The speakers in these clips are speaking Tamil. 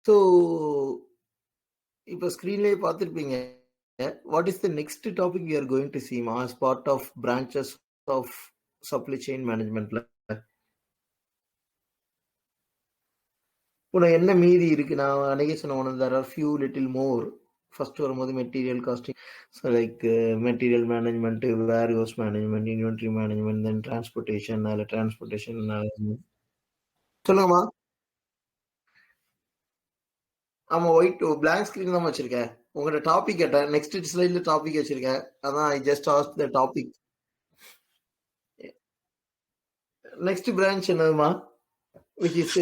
ஸோ இப்போ ஸ்க்ரீன்லேயே பார்த்துருப்பீங்க. What is the next topic we are going to see as part of branches of supply chain managementல இப்போ என்ன மீதி இருக்கு? நான் அன்னைக்கே சொன்ன there are few little more. First வரும்போது material costing, so like material management, warehouse management, inventory management, then transportation. அதில் டிரான்ஸ்போர்ட்டேஷன் சொல்லுங்கம்மா. ஆமா, ஒயிட் பிளாங்க் ஸ்கிரீன் தான் வச்சிருக்கேன். உங்களோட டாபிக் கேட்டேன், நெக்ஸ்ட் ஸ்லைட்ல டாபிக் வச்சிருக்கேன். அதான் I just ask the topic. Next branch என்னதுமா? which is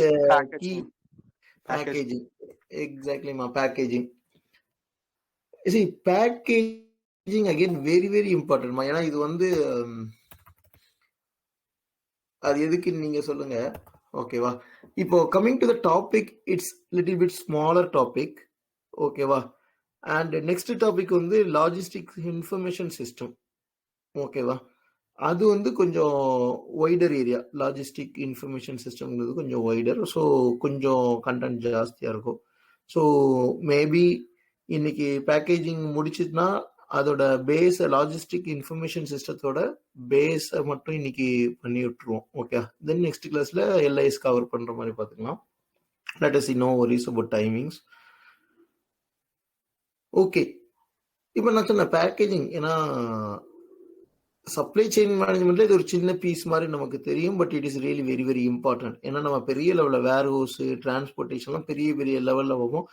key packaging. Exactly ma, packaging. See, packaging again very very important ma. ஏன்னா இது வந்து அது எதுக்குன்னு நீங்க சொல்லுங்க. ஓகேவா? இப்போ coming to the topic, it's little bit smaller topic. ஓகேவா? அண்ட் நெக்ஸ்ட் டாபிக் வந்து லாஜிஸ்டிக்ஸ் இன்ஃபர்மேஷன் சிஸ்டம். ஓகேவா? அது வந்து கொஞ்சம் வைடர் ஏரியா. லாஜிஸ்டிக் இன்ஃபர்மேஷன் சிஸ்டம்ங்கிறது கொஞ்சம் வைடர். ஸோ கொஞ்சம் கண்டென்ட் ஜாஸ்தியாக இருக்கும். ஸோ மேபி இன்னைக்கு பேக்கேஜிங் முடிச்சுதுன்னா அதோட பேஸ் லாஜிஸ்டிக் இன்ஃபர்மேஷன் சிஸ்டத்தோட பேஸை மட்டும் இன்னைக்கு பண்ணி விட்டுருவோம். ஓகே, தென் நெக்ஸ்ட் கிளாஸ்ல எல்ஐஎஸ் கவர் பண்ற மாதிரி பார்த்துக்கலாம். Let us no worries about timings. Okay, இப்போ நான் சொன்ன பேக்கேஜிங், ஏன்னா சப்ளை செயின் மேனேஜ்மெண்ட்ல இது ஒரு சின்ன பீஸ் மாதிரி நமக்கு தெரியும், but it is really very very important. ஏன்னா நம்ம பெரிய லெவலில் வேர் ஹவுஸ், டிரான்ஸ்போர்ட்டேஷன்லாம் பெரிய பெரிய லெவலில் போகும்.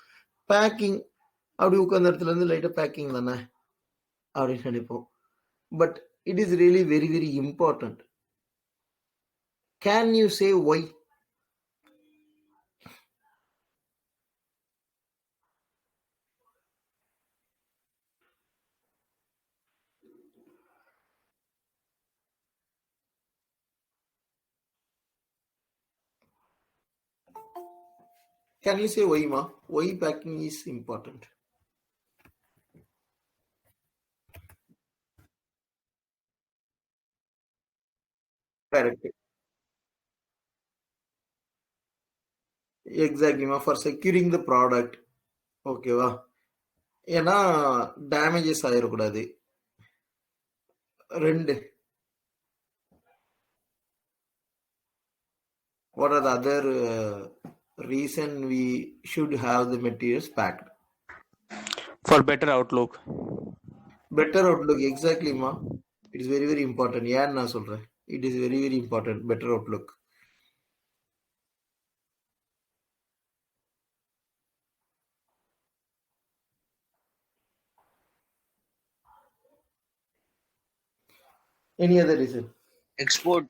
பேக்கிங் அப்படி உட்கார்ந்த இடத்துல இருந்து லைட்டாக பேக்கிங் தானே அப்படின்னு நினைப்போம், but it is really very very important. Can you say why? Can you say why ma? Why packing is important? Correct. Exactly ma, for securing the product. ஓகேவா? ஏன்னா டேமேஜஸ் ஆயிடக்கூடாது. ரெண்டு, what are the other reason we should have the materials packed? For better outlook. Better outlook, exactly ma. It is very very important. ஏன் நான் சொல்றேன், it is very very important, better outlook. Any other reason? Export.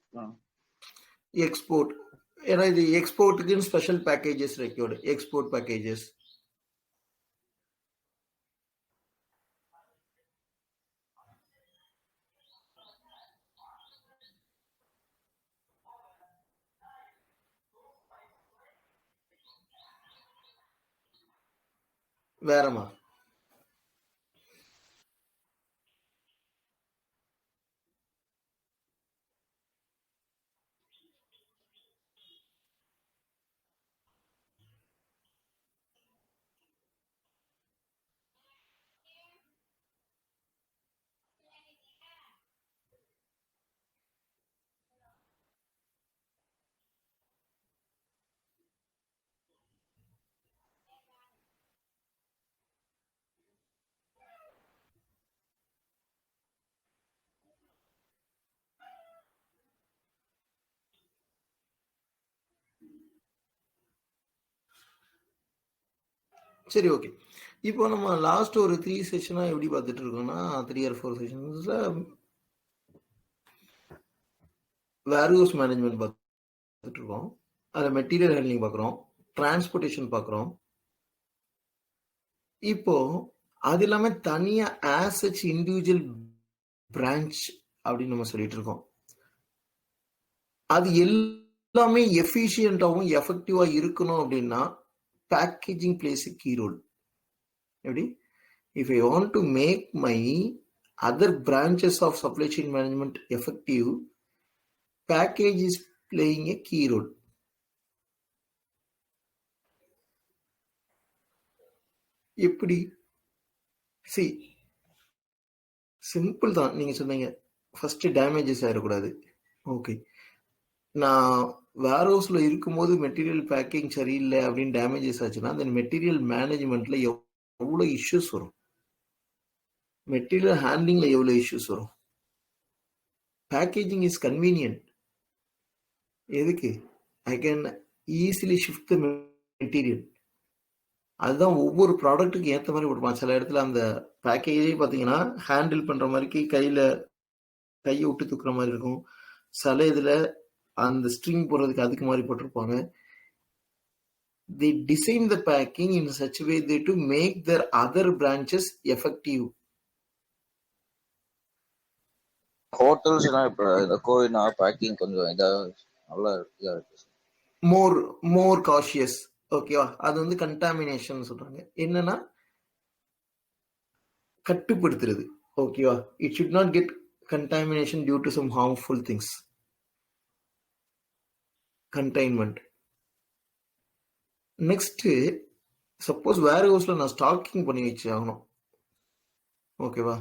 Export. ஏன்னா இது எக்ஸ்போர்ட்டுக்கு special packages required, export packages. வேறமா? சரி, ஓகே. இப்போ நம்ம லாஸ்ட் ஒரு 3 செஷனா எப்படி பார்த்துட்டு இருக்கோம்னா, 3 or 4 செஷன்ஸ்ல வேர்ஹவுஸ் மேனேஜ்மெண்ட் பார்த்துட்டு இருக்கோம். அதில் மெட்டீரியல் ஹேண்ட்லிங் பார்க்குறோம், டிரான்ஸ்போர்ட்டேஷன் பார்க்குறோம். இப்போ அது இல்லாம தனியா ஆஸ் சச் இண்டிவிஜுவல் பிரான்ச் அப்படின்னு நம்ம சொல்லிட்டு இருக்கோம். அது எல்லாமே எஃபிஷியன்டாகவும் எஃபெக்டிவா இருக்கணும் அப்படின்னா packaging place a key role. எப்படி? If I want to make my other branches of supply chain management effective, package is playing a key role. எப்படி? சி சிம்பிள் தான். நீங்க சொன்னீங்க. ஃபர்ஸ்ட் டேமேஜஸ் ஆயிறக்கூடாது. ஓகே. நான் வேர்ஹவுஸ்ல இருக்கும்போது மெட்டீரியல் பேக்கிங் சரியில்ல அப்படின்னு டேமேஜஸ் ஆச்சுன்னா, அந்த மெட்டீரியல் மேனேஜ்மென்ட்ல எவ்வளோ இஷ்யூஸ் வரும்? மெட்டீரியல் ஹேண்ட்லிங்ல எவ்வளோ இஷ்யூஸ் வரும்? Packaging is convenient. எதுக்கு? I can easily shift the material. அதுதான் ஒவ்வொரு ப்ராடக்ட்டுக்கு ஏத்த மாரி குடுப்பான். சில இடத்துல அந்த பேக்கேஜே பார்த்தீங்கன்னா, ஹேண்டில் பண்ற மாரிக்கு கைய விட்டு தூக்குற மாரி இருக்கும். சில இதுல அந்த ஸ்ட்ரிங் போடுறதுக்கு அதுக்கு மாரி போட்டிருப்பாங்க. They design the packing in such a way they to make their other branches effective. ஹோட்டல்ஸ்லாம் இப்போ இந்த கோவிட்னா பேக்கிங் கொஞ்சம் நல்லா இதா இருக்கு. More cautious. ஓகேவா? அது வந்து கண்டாமினேஷன் சொல்றாங்க. என்னன்னா கட்டுப்படுத்துறது. ஓகேவா? It should not get contamination due to some harmful things. Containment. Next suppose வேர்ஹவுஸ்ல நான் ஸ்டாக்கிங் பண்ணி வச்சு ஆகணும். ஓகேவா?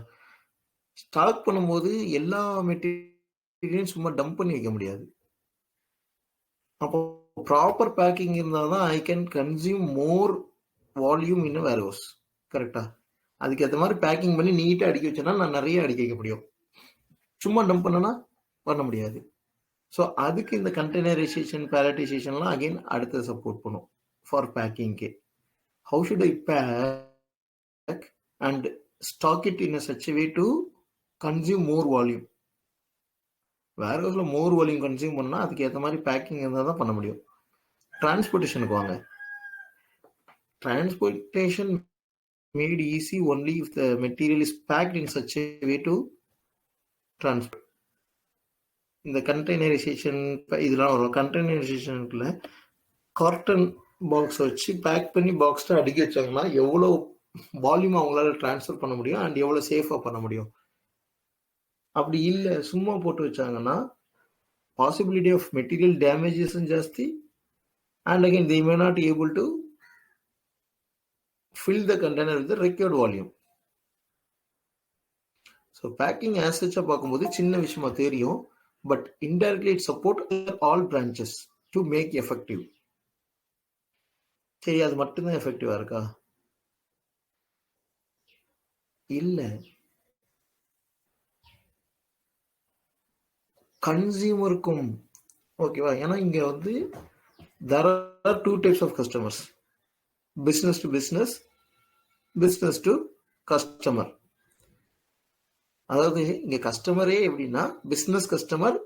ஸ்டாக் பண்ணும்போது எல்லா மெட்டீரியலையும் சும்மா டம்ப் பண்ணி வைக்க முடியாது. அப்போ ப்ராப்பர் பேக்கிங் இருந்தால் தான் I can consume more volume in warehouse. கரெக்டா? அதுக்கேற்ற மாதிரி பேக்கிங் பண்ணி நீட்டாக அடுக்கி வச்சேன்னா நான் நிறைய அடுக்கி வைக்க முடியும். சும்மா டம்ப் பண்ணனா பண்ண முடியாது. ஸோ அதுக்கு இந்த கண்டெய்னரைசேஷன் பேலட்டைசேஷன்லாம் அகைன் அடுத்தது சப்போர்ட் பண்ணும் ஃபார் பேக்கிங்க்கு. How should I pack and stack it in such way to consume more volume. வேர்ஹவுஸில் மோர் வால்யூம் கன்சியூம் பண்ணால் அதுக்கு ஏற்ற மாதிரி பேக்கிங் இருந்தால் தான் பண்ண முடியும். டிரான்ஸ்போர்ட்டேஷனுக்கு வாங்க. Transportation made easy only if the material is packed in such a way to transport. இந்த கண்டெய்னரைசேஷன் இதெல்லாம் வரும். கண்டெய்னரைசேஷனுக்குள்ள கார்டன் பாக்ஸ் வச்சு பேக் பண்ணி பாக்ஸில் அடுக்கி வச்சாங்கன்னா எவ்வளோ வால்யூம் அவங்களால டிரான்ஸ்ஃபர் பண்ண முடியும் அண்ட் எவ்வளோ சேஃபாக பண்ண முடியும். அப்படி இல்லை சும்மா போட்டு வச்சாங்கன்னா பாசிபிலிட்டி ஆஃப் மெட்டீரியல் டேமேஜஸும் ஜாஸ்தி and again they may not able to fill the container with the required volume. So packing as such பார்க்கும்போது சின்ன விஷயமா தெரியும், but indirectly it support all branches to make effective. சரி, அது மட்டும்தான் எஃபெக்டிவா இருக்கா? இல்ல. கன்சியூமருக்கும் ஓகேவா? ஏன்னா இங்க வந்து there are two types of customers, business to business, business to customer. அதாவது இங்க கஸ்டமரே எப்படின்னா பிசினஸ் கஸ்டமர்,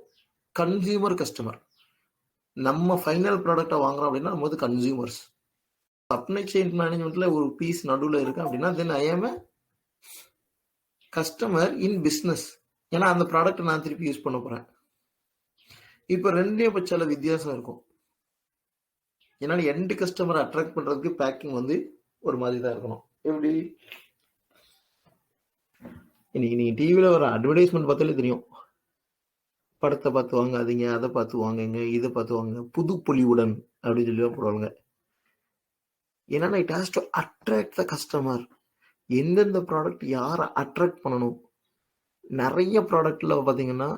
கன்சியூமர் கஸ்டமர். நம்ம ஃபைனல் ப்ராடக்டை வாங்குறோம் அப்படின்னா நம்ம வந்து கன்சியூமர்ஸ். சப்ளை செயின் மேனேஜ்மெண்ட்ல ஒரு பீஸ் நடுவில் இருக்கு அப்படின்னா தென் ஐ ஆம் கஸ்டமர் இன் பிஸ்னஸ். ஏன்னா அந்த ப்ராடக்டை நான் திருப்பி யூஸ் பண்ண போறேன். இப்போ ரெண்டே பட்சல வித்தியாசம் இருக்கும். ஏன்னா எண்ட் கஸ்டமரை அட்ராக்ட் பண்றதுக்கு பேக்கிங் வந்து ஒரு மாதிரி தான் இருக்கணும். எப்படி இன்னைக்கு நீங்க டிவியில வர அட்வர்டைஸ்மெண்ட் பார்த்தாலே தெரியும். படத்தை பார்த்து வாங்காதீங்க, அதை பார்த்து வாங்குங்க, இதை பார்த்து வாங்க, புது பொலிவுடன் அப்படின்னு சொல்லி போடுவாங்க. ஏன்னா it has to attract the customer. எந்தெந்த ப்ராடக்ட் யாரை அட்ராக்ட் பண்ணணும். நிறைய ப்ராடக்ட்ல பார்த்தீங்கன்னா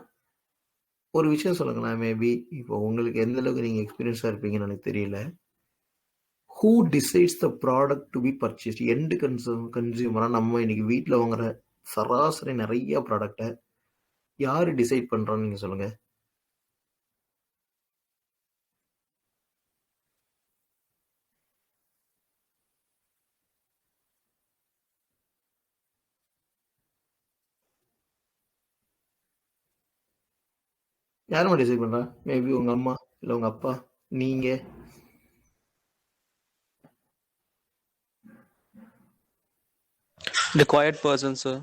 ஒரு விஷயம் சொல்லுங்களேன். மேபி இப்போ உங்களுக்கு எந்த அளவுக்கு நீங்க எக்ஸ்பீரியன்ஸா இருப்பீங்கன்னு எனக்கு தெரியல. Who decides the product to be purchased? End கன்சியூமரா நம்ம இன்னைக்கு வீட்டில் வாங்குற சராசரி நிறைய ப்ராடக்டை யாரு டிசைட் பண்றான்னு நீங்க சொல்லுங்க. யாருமா டிசைட் பண்றா? மேபி உங்க அம்மா இல்லை உங்க அப்பா, நீங்க. The quiet person, sir.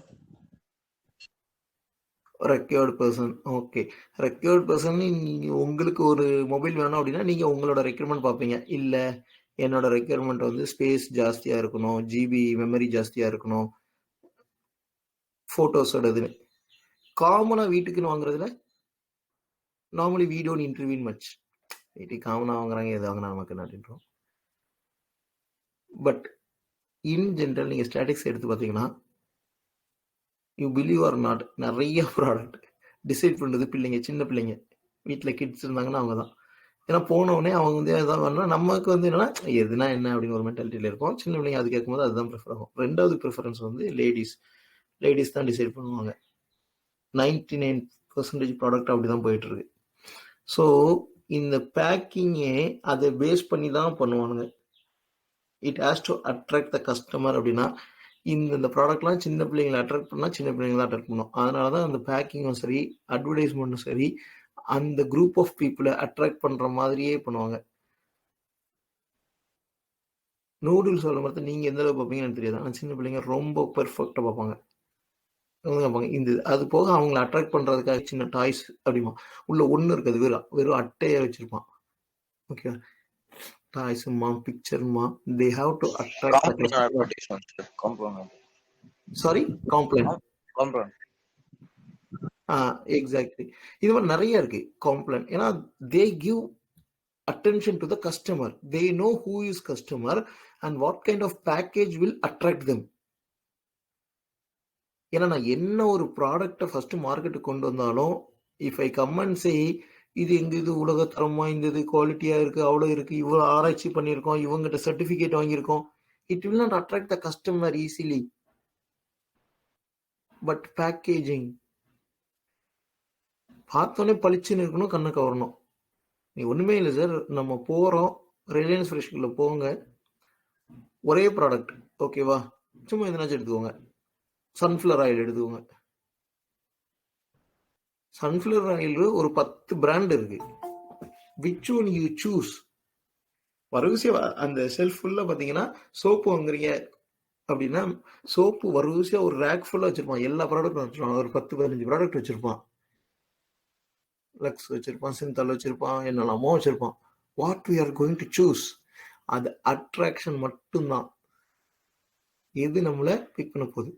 Required person. Okay, required person. உங்களுக்கு ஒரு மொபைல் வேணும் அப்படின்னா நீங்க உங்களோட ரெக்யர்மெண்ட் பார்ப்பீங்க. இல்லை என்னோட ரெக்யர்மெண்ட் வந்து ஸ்பேஸ் ஜாஸ்தியா இருக்கணும், ஜிபி மெமரி ஜாஸ்தியா இருக்கணும், ஃபோட்டோஸோட இதுன்னு. காமனாக வீட்டுக்குன்னு வாங்குறதுல நார்மலி வீ டோன்ட் இன்டர்வியூன் மச். வீட்டுக்கு காமனாக வாங்குறாங்க, எது வாங்கினா நமக்கு அப்படின்றோம். பட் இன் ஜென்ரல் நீங்கள் ஸ்டாட்டிக்ஸ் எடுத்து பார்த்தீங்கன்னா யூ பிலீவ் ஆர் நாட் நிறைய ப்ராடக்ட் டிசைட் பண்ணுறது பிள்ளைங்க, சின்ன பிள்ளைங்க. வீட்டில் கிட்ஸ் இருந்தாங்கன்னா அவங்க தான். ஏன்னா போனவுடனே அவங்க வந்து எதாவது பண்ணால் நமக்கு வந்து என்னன்னா எதுனா என்ன அப்படின்னு ஒரு மென்டாலிட்டியில் இருக்கும். சின்ன பிள்ளைங்க அது கேட்கும்போது அதுதான் ப்ரிஃபர் ஆகும். ரெண்டாவது ப்ரிஃபரன்ஸ் வந்து லேடிஸ் தான் டிசைட் பண்ணுவாங்க. 99% ப்ராடக்ட் அப்படி தான் போயிட்டு இருக்கு. ஸோ இந்த பேக்கிங்கே அதை பேஸ் பண்ணி தான் பண்ணுவானுங்க. It has to attract the customer. அப்படின்னா இந்த ப்ராடக்ட்லாம் சின்ன பிள்ளைங்களை அட்ராக்ட் பண்ணால் சின்ன பிள்ளைங்க தான் அட்ராக்ட் பண்ணும். அதனால தான் அந்த பேக்கிங்கும் சரி, அட்வர்டைஸ்மெண்ட்டும் சரி, அந்த குரூப் ஆஃப் பீப்புளை அட்ராக்ட் பண்ணுற மாதிரியே பண்ணுவாங்க. நூடுல்ஸ் சொல்ல மாதிரி நீங்கள் எந்த அளவு பார்ப்பீங்கன்னு எனக்கு தெரியாது. ஆனால் சின்ன பிள்ளைங்க ரொம்ப பெர்ஃபெக்டாக பார்ப்பாங்க. இந்த அது போக அவங்களை அட்ராக்ட் பண்ணுறதுக்காக சின்ன டாய்ஸ் அப்படிமா உள்ள ஒன்று இருக்காது, வெறும் அட்டையை வச்சிருப்பான். ஓகே, டாய்ஸுமா பிக்சருமா, they have to attract. Sorry, Complan. Exactly. இது மாதிரி நிறைய இருக்கு காம்ப்ளன். ஏன்னா they give attention to the customer. They know who is customer and what kind of package will attract them. ஏன்னா நான் என்ன ஒரு ப்ராடக்டை ஃபர்ஸ்ட் மார்க்கெட்டுக்கு கொண்டு வந்தாலும் if I come and say இது எங்க இது உலகத்தரமா, இந்த இது குவாலிட்டியா இருக்கு, அவ்வளோ இருக்கு, இவ்வளோ ஆராய்ச்சி பண்ணியிருக்கோம், இவங்ககிட்ட சர்டிஃபிகேட் வாங்கியிருக்கோம், it will not attract the customer easily. But packaging பார்த்தோன்னே பளிச்சுன்னு இருக்கணும், கண்ணை கவரணும். நீ ஒன்றுமே இல்லை சார், நம்ம போகிறோம் ரிலையன்ஸ் ஃப்ரெஷ்குள்ளே போங்க, ஒரே ப்ராடக்ட் ஓகேவா, சும்மா எதனாச்சும் எடுத்துக்கோங்க, சன்ஃப்ளவர் ஆயில் எடுத்துக்கோங்க. சன்ஃப்ளவர் ஆயில் ஒரு 10 பிராண்ட் இருக்கு. Which one you choose? வரிசையா அந்த செல்ஃப் ஃபுல்லாக பார்த்தீங்கன்னா சோப்பு வாங்குறீங்க அப்படின்னா சோப்பு வரிசையா ஒரு ரேக் ஃபுல்லாக வச்சிருப்பான், எல்லா ப்ராடக்டும் வச்சிருப்பான், ஒரு 10-15 ப்ராடக்ட் வச்சிருப்பான். லக்ஸ் வச்சிருப்பான், சிந்தால் வச்சிருப்பான், என்னெல்லாமோ வச்சிருப்பான். What we are going to choose? அது அட்ராக்ஷன் மட்டும்தான். எது நம்மளை பிக் பண்ண போகுது?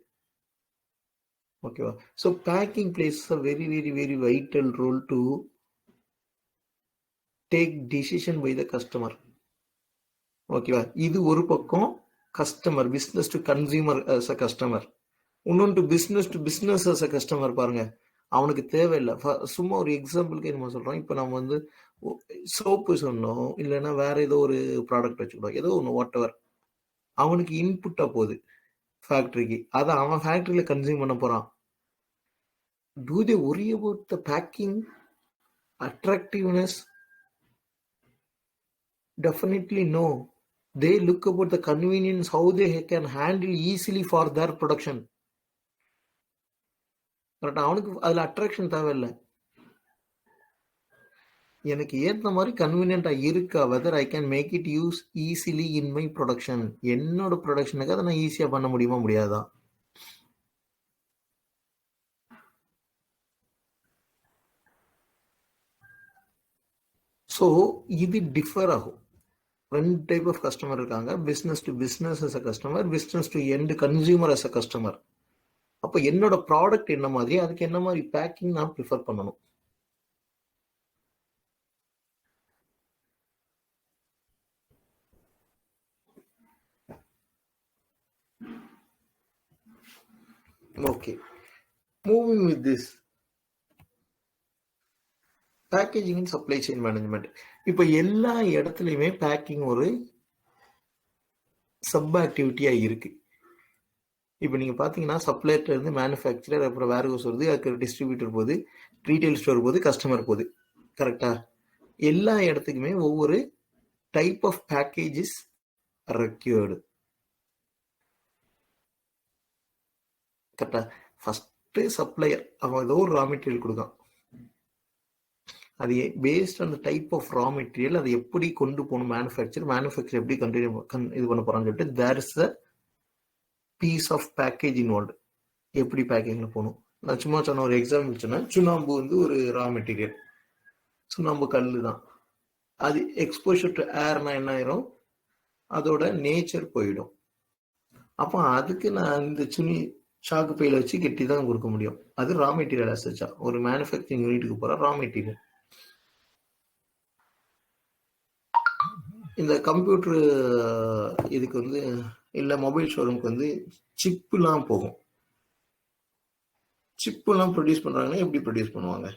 ஓகேவா? So packing plays a very very very vital role to take decision by the customer. ஓகேவா? இது ஒரு பக்கம் customer, business to consumer as a customer. இன்னொன்று business to business as a customer. பாருங்க, அவனுக்கு தேவையில்லை. சும்மா ஒரு எக்ஸாம்பிளுக்கு நம்ம சொல்கிறோம், இப்போ நம்ம வந்து சோப்பு சொன்னோம், இல்லைன்னா வேற ஏதோ ஒரு ப்ராடக்ட் வச்சுக்கிட்டோம், ஏதோ ஒன்று வாட் எவர், அவனுக்கு இன்புட்டாக போகுது ஃபேக்ட்ரிக்கு, அதை அவன் ஃபேக்ட்ரியில் கன்சியூம் பண்ண போகிறான். Do they worry about the packing attractiveness? Definitely no. They look about the convenience, how they can handle easily for their production. But அவனுக்கு அதில் அட்ராக்ஷன் தேவையில்லை. எனக்கு ஏற்ற மாதிரி கன்வீனியன்ட்டாக இருக்கா, whether I can make it use easily in my production. என்னோட ப்ரொடக்ஷனுக்கு அதை நான் ஈஸியாக பண்ண முடியுமா முடியாதா? ஸோ இது டிஃபர் ஆகும். 2 டைப் ஆஃப் கஸ்டமர் இருக்காங்க. Business to business as a customer, business to end consumer as a customer. அப்போ என்னோட ப்ராடக்ட் என்ன மாதிரி, அதுக்கு என்ன மாதிரி பேக்கிங் நான் ப்ரிஃபர் பண்ணணும். Okay, moving with this packaging and supply chain management. இப்போ எல்லா இடத்துலையுமே பேக்கிங் ஒரு சப் ஆக்டிவிட்டியாக இருக்கு. இப்போ நீங்கள் பார்த்தீங்கன்னா சப்ளையர்ல இருந்து மேனுஃபேக்சரர், அப்புறம் வேர்ஹவுஸ் வருது, அதுக்கு டிஸ்ட்ரிபியூட்டர் போகுது, ரீட்டைல் ஸ்டோர் போகுது, கஸ்டமர் போகுது. கரெக்டா? எல்லா இடத்துக்குமே ஒவ்வொரு டைப் ஆஃப் பேக்கேஜஸ் ரெக்யூர்டு. கரெக்டா? ஃபர்ஸ்ட் சப்ளையர் அவன் ஏதோ ஒரு ரா மெட்டீரியல் கொடுக்கான், அது based on the type of raw material அதை எப்படி கொண்டு போகணும், மேனுஃபேக்சர் எப்படி கண்டினியூ இது பண்ண போறான்னு சொல்லிட்டு there is a piece of package involved. எப்படி பேக்கிங்கில் போகணும். நான் சும்மா சொன்ன ஒரு எக்ஸாம்பிள் சொன்னேன். சுண்ணாம்பு வந்து ஒரு ரா மெட்டீரியல், சுண்ணாம்பு கல் தான். அது எக்ஸ்போஷர் டு ஏர்னா என்ன ஆயிரும், அதோட நேச்சர் போயிடும். அப்போ அதுக்கு நான் இந்த சாக்கு பையில வச்சு கெட்டி தான் கொடுக்க முடியும். அது ரா மெட்டீரியல் அசச்சா ஒரு மேனுஃபேக்சரிங் யூனிட்டுக்கு போகிற ரா மெட்டீரியல். இந்த கம்ப்யூட்டர் இதுக்கு வந்து இல்லை மொபைல் ஷோரூமுக்கு வந்து சிப்புலாம் போகும். சிப்புலாம் ப்ரொடியூஸ் பண்ணுறாங்கன்னா எப்படி ப்ரொடியூஸ் பண்ணுவாங்க?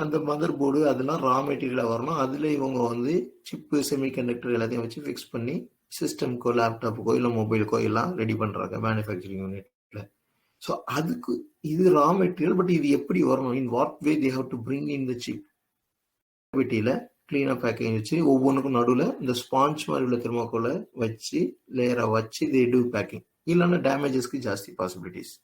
அந்த மதர் போர்டு அதெல்லாம் ரா மெட்டீரியலாக வரணும். அதில் இவங்க வந்து சிப்பு செமிகண்டக்டர் எல்லாத்தையும் வச்சு ஃபிக்ஸ் பண்ணி சிஸ்டம்க்கோ லேப்டாப்புக்கோ இல்லை மொபைலுக்கோ எல்லாம் ரெடி பண்ணுறாங்க மேனுஃபேக்சரிங் யூனிட்ல. ஸோ அதுக்கு இது ரா மெட்டீரியல். பட் இது எப்படி வரணும்? In what way they have to bring in the chip வெட்டியில் க்ளீனாக பேக்கிங் வச்சு ஒவ்வொன்றுக்கும் நடுவில் இந்த ஸ்பாஞ்ச் மாதிரி உள்ள தெர்மாக்கோலை வச்சு லேயராக வச்சு தே டூ பேக்கிங். இல்லைன்னா டேமேஜஸ்க்கு ஜாஸ்தி பாசிபிலிட்டிஸ்.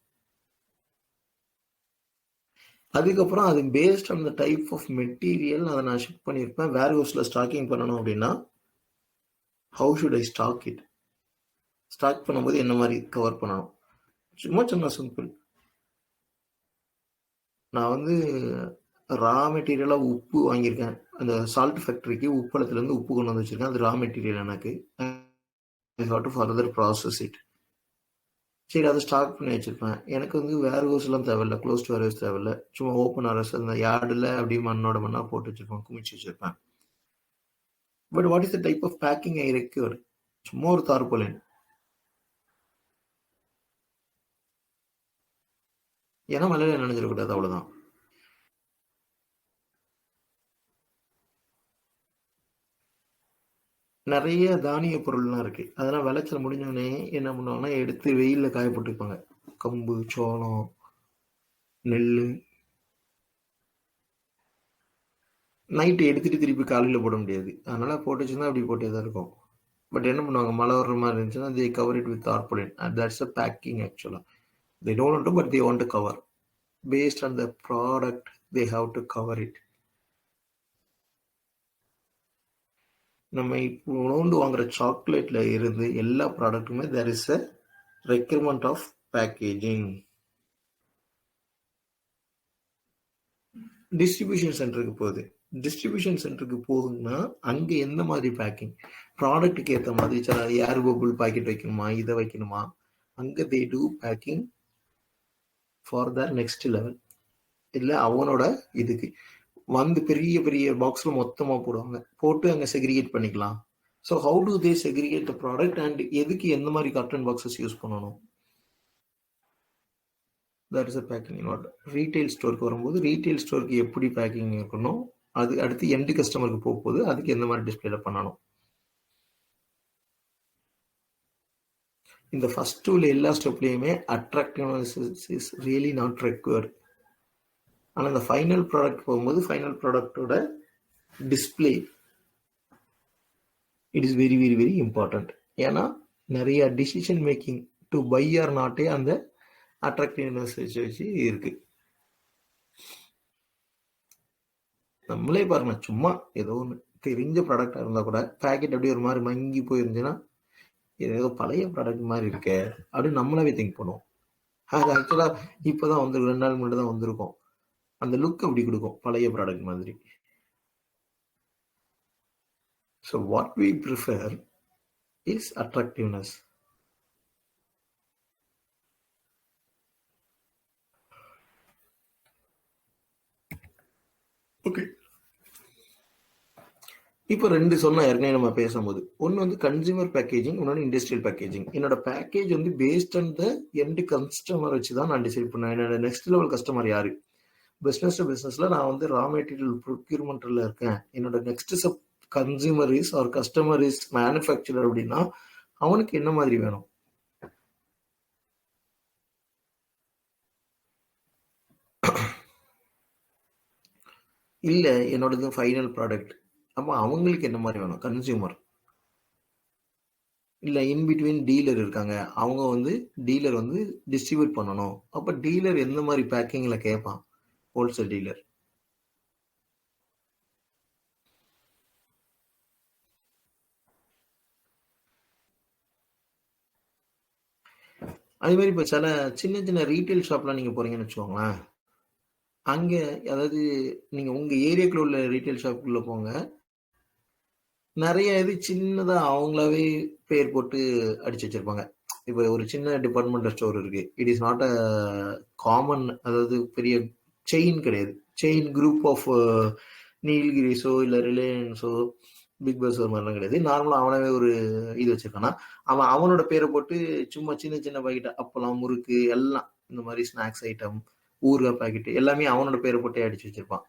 அதுக்கப்புறம் அது based on the type of material அதை நான் ஷிப் பண்ணியிருப்பேன். வேர் ஹவுஸில் ஸ்டாக்கிங் பண்ணணும் அப்படின்னா how should I stock it? Stock பண்ணும்போது என்ன மாதிரி கவர் பண்ணணும்? சும்மா சொன்ன சிம்பிள். நான் வந்து ரா மெட்டீரியலாக உப்பு வாங்கியிருக்கேன். அந்த சால்ட் ஃபேக்ட்ரிக்கு உப்பளத்துலேருந்து உப்பு கொண்டு வந்து வச்சுருக்கேன். அது ரா மெட்டீரியல். எனக்கு I have to further process it. சரி, அதை ஸ்டாக் பண்ணி வச்சுருப்பேன். எனக்கு வந்து வேர் ஹவுஸ்லாம் தேவையில்லை, க்ளோஸ் டு வேர் ஹவுஸ் தேவையில்லை. சும்மா ஓப்பன் அரஸ் அந்த யார்டில் அப்படியே மண்ணோட மண்ணாக போட்டு வச்சுருப்பேன், குமிச்சு வச்சுருப்பேன். But what is the type of packing I required? சும்மா ஒரு தார்பாலின். ஏன்னா மழையில நினைஞ்சிடக்கூடாது, அவ்வளோதான். நிறைய தானிய பொருள்லாம் இருக்கு. அதெல்லாம் விளைச்சல் முடிஞ்சோடனே என்ன பண்ணுவாங்கன்னா எடுத்து வெயிலில் காய போட்டுருப்பாங்க. கம்பு, சோளம், நெல். நைட்டு எடுத்துட்டு திருப்பி காலையில் போட முடியாது. அதனால போட்டு வச்சுருந்தா அப்படி போட்டே தான் இருக்கும். பட் என்ன பண்ணுவாங்க, மழை வர்ற மாதிரி இருந்துச்சுன்னா they cover it with tarpaulin. That's a packing ஆக்சுவலாக. They don't want to, but they want to cover. Based on the product they have to cover it. நம்ம இப்போ உணவு வாங்குற சாக்லேட்ல இருந்து எல்லா ப்ராடக்ட்டுமே there is a requirement of packaging. Distribution சென்டருக்கு போகுது. டிஸ்ட்ரிபியூஷன் சென்டருக்கு போகுதுன்னா அங்கே எந்த மாதிரி பேக்கிங், ப்ராடக்ட்டுக்கு ஏற்ற மாதிரி சில ஏர் பபுள் பாக்கெட் வைக்கணுமா, இதை வைக்கணுமா, அங்கே they do packing for the next level. இல்லை அவனோட இதுக்கு வந்து பெரிய பெரிய பாக்ஸில் மொத்தமாக போடுவாங்க, போட்டு அங்கே செக்ரிகேட் பண்ணிக்கலாம். So how to they segregate the product and எதுக்கு எந்த மாதிரி காட்டன் பாக்ஸஸ் யூஸ் பண்ணணும்? That is a packing involve. Retail ஸ்டோருக்கு வரும்போது ரீட்டைல் ஸ்டோருக்கு எப்படி பேக்கிங் இருக்கணும், அது அடுத்து எண்டு கஸ்டமருக்கு போகும்போது அதுக்கு எந்த மாதிரி டிஸ்பிளேல பண்ணணும். இந்த ஃபர்ஸ்ட் உள்ள எல்லா ஸ்டெப்லையுமே attractiveness is really not required. ஆனால் இந்த ஃபைனல் ப்ராடக்ட் போகும்போது ஃபைனல் ப்ராடக்டோட display it is very very very important. ஏன்னா நிறைய decision making to buy or நாட்டே அந்த அட்ராக்டிவ்னஸ் வச்சு இருக்கு. நம்மளே பாருங்க, சும்மா ஏதோ ஒன்று தெரிஞ்ச ப்ராடக்டாக இருந்தால் கூட பேக்கெட் அப்படியே ஒரு மாதிரி மங்கி போயிருந்துச்சுன்னா ஏதோ பழைய ப்ராடக்ட் மாதிரி இருக்கே அப்படின்னு நம்மளாவே திங்க் பண்ணுவோம். அது ஆக்சுவலாக இப்போ தான் வந்துருக்கும், 2 நாள் முன்னாடி தான் வந்திருக்கும். அந்த லுக் அப்படி கொடுக்கும், பழைய ப்ராடக்ட் மாதிரி. So what we prefer is attractiveness. Okay, இப்போ 2 சொன்ன ஏற்கனவே நம்ம பேசும்போது, ஒன்று வந்து கன்சியூமர் பேக்கேஜிங், இன்னொன்று இண்டஸ்ட்ரியல் பேக்கேஜிங். என்னோட பேக்கேஜ் வந்து based on the end customer வச்சு தான் நான் டிசைட் பண்ணேன். என்னோட நெக்ஸ்ட் லெவல் கஸ்டமர் யாரு? பிஸ்னஸ் டு பிஸ்னஸ்ல நான் வந்து ரா மெட்டீரியல் ப்ரொக்யூர்மெண்ட்ல இருக்கேன். என்னோட next sub consumer is or customer is manufacturer அப்படின்னா அவனுக்கு என்ன மாதிரி வேணும்? இல்லை என்னோடது ஃபைனல் ப்ராடக்ட். அப்போ அவங்களுக்கு என்ன மாதிரி வேணும்? கன்சியூமர். இல்லை இன்பிட்வீன் டீலர் இருக்காங்க, அவங்க வந்து டீலர் வந்து டிஸ்ட்ரிபியூட் பண்ணணும். அப்போ டீலர் எந்த மாதிரி பேக்கிங்கில் கேட்பான்? Wholesale dealer. அதே மாதிரி இப்போ சில சின்ன சின்ன ரீட்டைல் ஷாப்லாம் நீங்கள் போகிறீங்கன்னு வச்சுக்கோங்களேன். அங்கே அதாவது நீங்கள் உங்கள் ஏரியாக்குள்ள உள்ள ரீட்டைல் ஷாப்புக்குள்ளே போங்க, நிறைய இது சின்னதாக அவங்களாவே பேர் போட்டு அடிச்சு வச்சிருப்பாங்க. இப்போ ஒரு சின்ன டிபார்ட்மெண்டல் ஸ்டோர் இருக்கு, it is not a common, அதாவது பெரிய செயின் கிடையாது. செயின் குரூப் ஆஃப் நீல்கிரிஸோ இல்லை ரிலையன்ஸோ பிக் பாஸ் ஒரு மாதிரிலாம் கிடையாது. நார்மலா அவனவே ஒரு இது வச்சிருக்கானா, அவனோட பேரை போட்டு சும்மா சின்ன சின்ன பாக்கெட் அப்பளம், முறுக்கு எல்லாம் இந்த மாதிரி ஸ்நாக்ஸ் ஐட்டம், ஊறுகாய் பாக்கெட் எல்லாமே அவனோட பேரை போட்டே அடிச்சு வச்சிருப்பான்.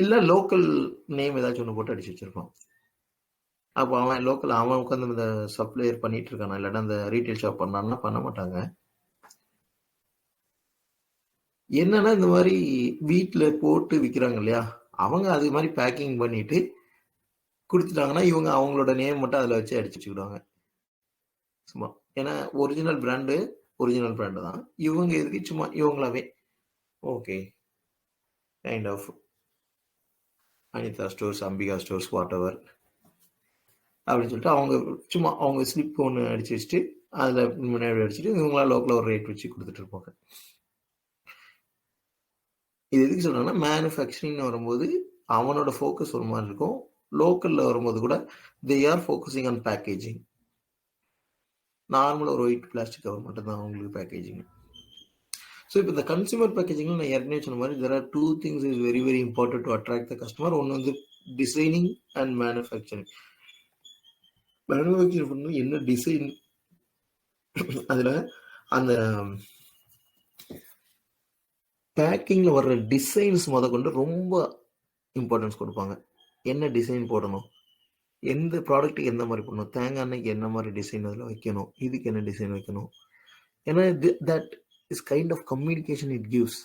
இல்ல லோக்கல் நேம் ஏதாச்சும் ஒன்று போட்டு அடிச்சு வச்சிருப்பான். அப்போ அவன் உட்காந்து இந்த சப்ளையர் பண்ணிட்டு இருக்கானா, இல்லாட்டா அந்த ரீட்டைல் ஷாப் பண்ணான்னா பண்ண மாட்டாங்க. என்னன்னா இந்த மாதிரி வீட்டுல போட்டு விக்கிறாங்க இல்லையா, அவங்க அது மாதிரி பேக்கிங் பண்ணிட்டு கொடுத்துட்டாங்கன்னா இவங்க அவங்களோட நேம் மட்டும் அதுல வச்சு அடிச்சு வச்சுக்கிடுவாங்க சும்மா. ஏன்னா ஒரிஜினல் பிராண்டு தான். இவங்க எதுக்கு சும்மா இவங்களாவே okay kind of Anitha stores, Ambika stores, whatever அப்படின்னு சொல்லிட்டு அவங்க சும்மா அவங்க ஸ்லிப் ஒன்று அடிச்சு வச்சுட்டு அதில் முன்னாடி அடிச்சுட்டு இவங்களாம் லோக்கலில் ஒரு ரேட் வச்சு கொடுத்துட்டு இருப்பாங்க. இது எதுக்கு சொல்றேன்னா, மேனுஃபேக்சரிங்னு வரும்போது அவனோட ஃபோக்கஸ் ஒரு மாதிரி இருக்கும். லோக்கலில் வரும்போது கூட they are focusing on packaging. நார்மலாக ஒரு ஒயிட் பிளாஸ்டிக் கவர் மட்டும்தான் அவங்களுக்கு பேக்கேஜிங். ஸோ இப்போ இந்த கன்சூமர் பேக்கேஜிங்கில் நான் ஏற்கனவே சொன்ன மாதிரி there are 2 things is very very important to attract the customer. ஒன்று வந்து டிசைனிங் அண்ட் மேனுஃபேக்சரிங். மேனுஃபேக்சரிங் பண்ணணும் என்ன டிசைன், அதில் அந்த பேக்கிங்ல வர்ற டிசைன்ஸ் கொண்டு ரொம்ப இம்பார்ட்டன்ஸ் கொடுப்பாங்க. என்ன டிசைன் போடணும், எந்த ப்ராடக்ட்டுக்கு எந்த மாதிரி போடணும், தேங்காய் எண்ணெய்க்கு என்ன மாதிரி டிசைன் அதில் வைக்கணும், இதுக்கு என்ன டிசைன் வைக்கணும். ஏன்னா that is kind of communication it gives.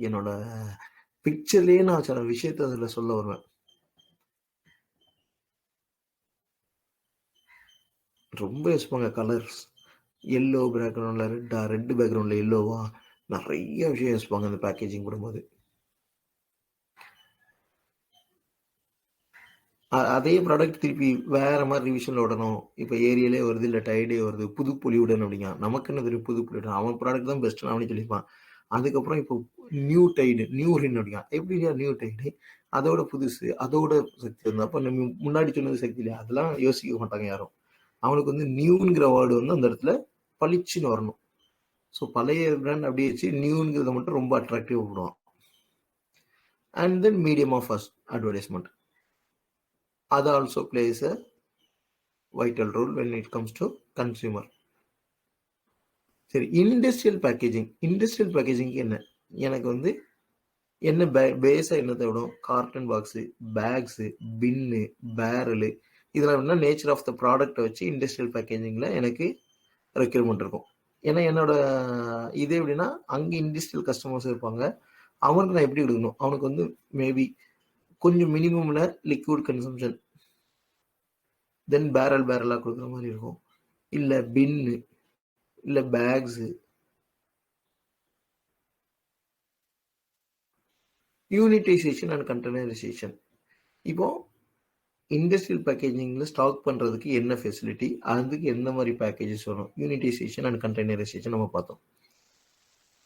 என்னோட பிக்சர்லேயே நான் சில விஷயத்த அதில் சொல்ல வருவேன். ரொம்ப யோசிப்பாங்க. கலர்ஸ் எல்லோ பேக்ரவுண்டில் ரெட்டா, ரெட் பேக்ரவுண்டில் எல்லோவா, நிறைய விஷயம் யோசிப்பாங்க அந்த பேக்கேஜிங் போடும்போது. அதே ப்ராடக்ட் திருப்பி வேற மாதிரி ரிவிஷனில் விடணும். இப்போ ஏரியாலே வருது, இல்லை டைடே வருது, புது பொலிவுடன் அப்படிங்க. நமக்கு என்ன தெரியும் புது பொலிவுடன், அவன் ப்ராடக்ட் தான் பெஸ்ட்னு அவனே சொல்லியிருப்பான். அதுக்கப்புறம் இப்போ நியூ டைடு, நியூ ரின் அப்படிங்க. எப்படியா நியூ டைடு, அதோட புதுசு, அதோட சக்தி இருந்தால் அப்போ நம்ம முன்னாடி சொன்னது சக்தி இல்லையா, அதெல்லாம் யோசிக்க மாட்டாங்க யாரும். அவனுக்கு வந்து நியூங்கிற வேர்டு வந்து அந்த இடத்துல பளிச்சுன்னு வரணும். ஸோ பழைய பிராண்ட் அப்படியே வச்சு நியூங்கிறத மட்டும் ரொம்ப அட்ராக்டிவ் விடுவான். And then medium of advertisement, அது also plays a vital role when it comes to consumer. சரி, இண்டஸ்ட்ரியல் பேக்கேஜிங் என்ன, எனக்கு வந்து என்ன பேஸா என்னத்தை விடும், carton box, bags, bin, barrel, இதெல்லாம் என்ன நேச்சர் ஆஃப் த ப்ராடக்டை வச்சு இண்டஸ்ட்ரியல் பேக்கேஜிங்கில் எனக்கு ரெக்யூர்மெண்ட் இருக்கும். ஏன்னா என்னோட இது எப்படின்னா, அங்கே இண்டஸ்ட்ரியல் கஸ்டமர்ஸ் இருப்பாங்க, அவனுக்கு நான் எப்படி கொடுக்கணும், அவனுக்கு வந்து மேபி கொஞ்சம் மினிமம்ல லிக்விட் கன்சம்ஷன், தென் பேரலாக கொடுக்குற மாதிரி இருக்கும், இல்லை பின்னு, இல்லை பேக்ஸு. Unitisation and containerisation. இப்போ இண்டஸ்ட்ரியல் பேக்கேஜிங்கில் ஸ்டாக் பண்ணுறதுக்கு என்ன ஃபெசிலிட்டி, அதுக்கு எந்த மாதிரி பேக்கேஜஸ் வரும், யூனிட்டைசேஷன் அண்ட் கண்டெய்னரைசேஷன் நம்ம பார்த்தோம்.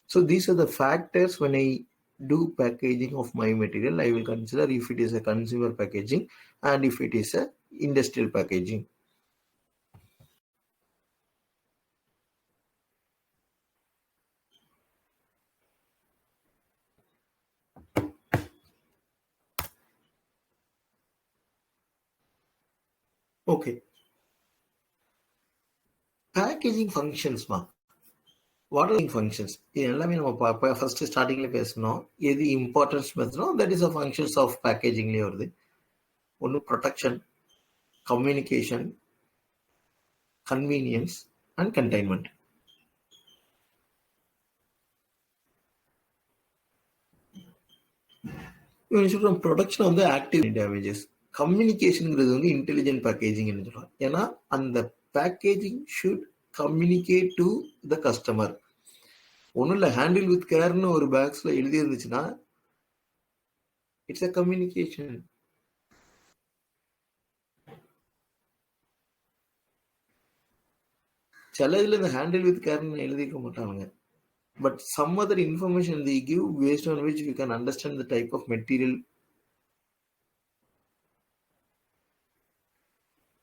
So these are the factors when I do packaging of my material, I will consider if it is a consumer packaging and if it is a industrial packaging. Okay, packaging ஃபங்க்ஷன்ஸ்மா, வாட் ஆர் ஃபங்க்ஷன்ஸ், இது எல்லாமே நம்ம ஃபர்ஸ்ட் ஸ்டார்டிங்ல பேசணும். எது இம்பார்ட்டன்ஸ் பேசணும், that is a functions of பேக்கேஜிங்லேயே வருது. ஒன்று protection, communication, convenience and containment. சொல்றோம் ப்ரொடக்ஷன் வந்து ஆக்டிவ் டேமேஜஸ், கம்யூனிகேஷன்ங்கிறது வந்து இன்டெலிஜென்ட் பேக்கேஜிங் சொல்றோம். ஏன்னா அந்த packaging should communicate to the customer. ஒன்றும் இல்லை, ஹேண்டில் வித் கேர்னு ஒரு பேக்ஸ்ல எழுதி இருந்துச்சுன்னா இட்ஸ் அ கம்யூனிகேஷன். சில இதுல இந்த ஹேண்டில் வித் கேர்னு எழுதிக்க மாட்டாங்க, but some other information they give based on which we can understand the type of material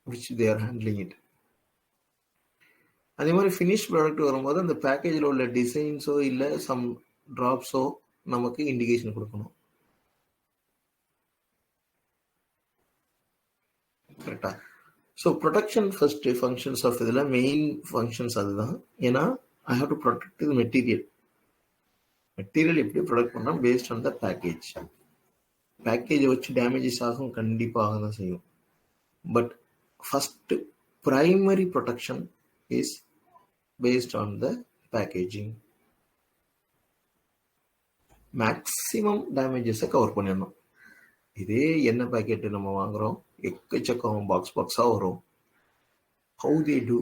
which they are handling it. அதே மாதிரி ஃபினிஷ் ப்ராடக்ட் வரும்போது அந்த பேக்கேஜில் உள்ள டிசைன்ஸோ இல்லை சம் ட்ராப்ஸோ நமக்கு இண்டிகேஷன் கொடுக்கணும். கரெக்டா? So production first functions of இதில் மெயின் ஃபங்க்ஷன்ஸ் அதுதான். ஏன்னா I have to protect the material. Material எப்படி ப்ரொடக்ட் பண்ணால் பேஸ்ட் ஆன் த பேக்கேஜ். பேக்கேஜை வச்சு டேமேஜஸ் ஆகும், கண்டிப்பாக ஆக தான் செய்யும். But first primary protection is based on the packaging. Maximum டேமேஜஸை கவர் பண்ணிடணும். இதே என்ன பேக்கெட்டு நம்ம வாங்குறோம், எக்கச்சக்கம் பாக்ஸாக வரும். ஹவு தே டூ,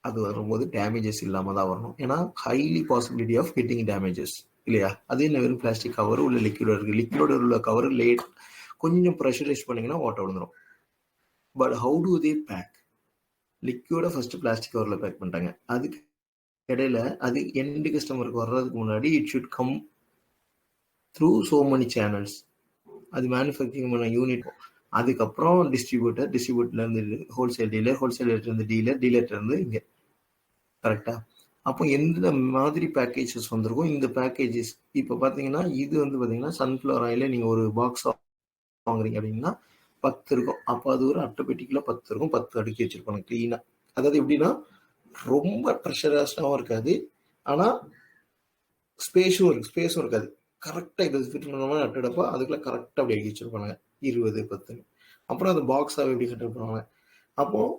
அது வரும்போது டேமேஜஸ் இல்லாமல் தான் வரணும். ஏன்னா highly possibility of getting damages இல்லையா? அதே என்ன வெறும் பிளாஸ்டிக் கவர் உள்ள லிக்விட் இருக்குது. லிக்விட் உள்ள கவர் லேட் கொஞ்சம் ப்ரெஷரைஸ் பண்ணிங்கன்னா ஓட்ட விழுந்துடும். But how to they pack? லிக்விடை ஃபர்ஸ்ட் பிளாஸ்டிக் கவரில் பேக் பண்ணிட்டாங்க. அதுக்கு இடையில அது எண்டு கஸ்டமருக்கு வர்றதுக்கு முன்னாடி it should come through so many channels. அது மேனுஃபேக்சரிங் பண்ண யூனிட், அதுக்கப்புறம் டிஸ்ட்ரிபியூட்டர்லேருந்து ஹோல்சேல் டீலர், ஹோல்சேலர்லேருந்து டீலர்லேருந்து இங்கே. கரெக்டாக? அப்போ எந்த மாதிரி பேக்கேஜஸ் வந்திருக்கும் இந்த பேக்கேஜஸ். இப்போ பார்த்தீங்கன்னா இது வந்து பார்த்தீங்கன்னா சன்ஃப்ளவர் ஆயில நீங்கள் ஒரு பாக்ஸ் வாங்குறீங்க அப்படின்னா 10 இருக்கும். அப்போ அது ஒரு அட்டைப்பெட்டிக்குள்ள 10 இருக்கும். 10 அடுக்கி வச்சிருப்பாங்க க்ளீனாக. அதாவது எப்படின்னா ரொம்ப ப்ரெஷரஸாகவும் இருக்காது, ஆனால் ஸ்பேஸும் இருக்காது. கரெக்டாக இதை ஃபிட் பண்ண அட்டடப்போ அதுக்குள்ள கரெக்டாக அப்படி அடுக்கி வச்சிருப்பாங்க 20, 10. அப்புறம் அது பாக்ஸாக எப்படி கட் பண்ணுவாங்க. அப்போது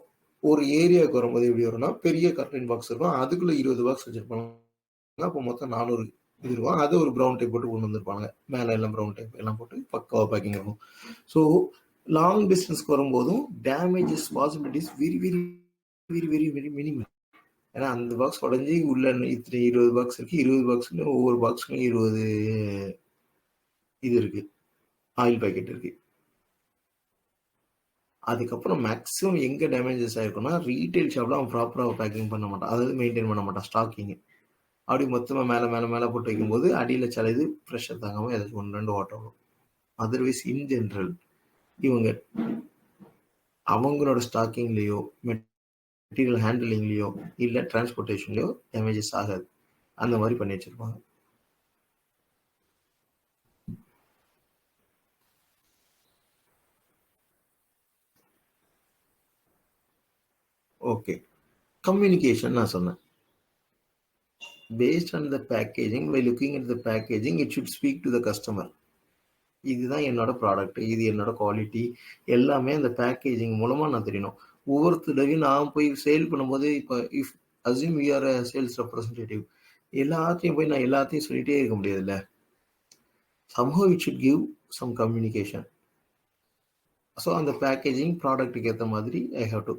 ஒரு ஏரியாவுக்கு வரும்போது எப்படி வரும்னா பெரிய கர்டன் பாக்ஸ் இருக்கும், அதுக்குள்ள 20 பாக்ஸ் வச்சிருப்பாங்க. அப்போ மொத்தம் 400 இது இருக்கும். அது ஒரு ப்ரௌன் டைப் போட்டு கொண்டு வந்திருப்பாங்க. மேலே எல்லாம் ப்ரௌன் டைப் எல்லாம் போட்டு பக்காவாக பேக்கிங் இருக்கும். ஸோ லாங் டிஸ்டன்ஸ்க்கு வரும்போதும் damages possibilities very very very very very minimum. ஏன்னா அந்த பாக்ஸ் உடஞ்சி உள்ள இத்தனை 20 பாக்ஸ் இருக்கு. 20 பாக்ஸ்லையும் ஒவ்வொரு பாக்ஸ்லையும் 20 இது இருக்கு, ஆயில் பேக்கெட் இருக்கு. அதுக்கப்புறம் மேக்ஸிமம் எங்கே டேமேஜஸ் ஆயிருக்குன்னா ரீட்டைல் ஷாப்ல அவன் ப்ராப்பராக பேக்கிங் பண்ண மாட்டான், அதாவது மெயின்டைன் பண்ண மாட்டான் ஸ்டாக்கிங். அப்படி மொத்தமாக மேலே போட்டு வைக்கும்போது அடியில் சில இது ப்ரெஷர் தாங்காமல் ஏதாச்சும் 1-2 ஓட்ட வரும். அதர்வைஸ் இன் ஜென்ரல் இவங்க அவங்களோட ஸ்டாக்கிங்லேயோ மெட்டீரியல் ஹேண்டிலிங்லேயோ இல்லை டிரான்ஸ்போர்ட்டேஷன்லையோ டேமேஜஸ் ஆகாது. அந்த மாதிரி பண்ணி வச்சிருப்பாங்க. ஓகே, கம்யூனிகேஷன் நான் சொன்னேன். Based on the packaging, by looking at the packaging, it should speak to the customer. இதுதான் என்னோட ப்ராடக்ட், இது என்னோட குவாலிட்டி, எல்லாமே அந்த பேக்கேஜிங் மூலமாக நான் தெரியணும். ஒவ்வொரு தடவையும் நான் போய் சேல் பண்ணும்போது, இப்போ if assume we are a sales representative, எல்லாத்தையும் போய் நான் எல்லாத்தையும் சொல்லிகிட்டே இருக்க முடியாதுல்ல. somehow it should give some communication. So அந்த பேக்கேஜிங் ப்ராடக்ட்டுக்கு ஏற்ற மாதிரி ஐ ஹாவ் டு.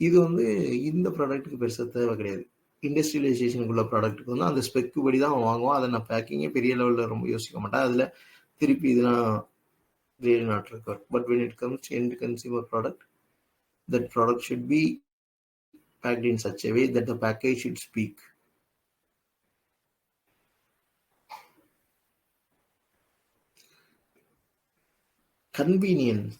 இது வந்து இந்த ப்ராடக்ட்டுக்கு பெருசாக தேவை கிடையாது. இண்டஸ்ட்ரியலைசேஷனுக்குள்ள ப்ராடக்ட்டுக்கு வந்து அந்த ஸ்பெக்கு படி தான் அவன் வாங்குவான். அதை நான் பேக்கிங்கே பெரிய லெவலில் ரொம்ப யோசிக்க மாட்டேன். அதில் திருப்பி இதெல்லாம் really not required. But when it comes to end consumer product, that product should be packed in such a way that the package should speak. Convenience.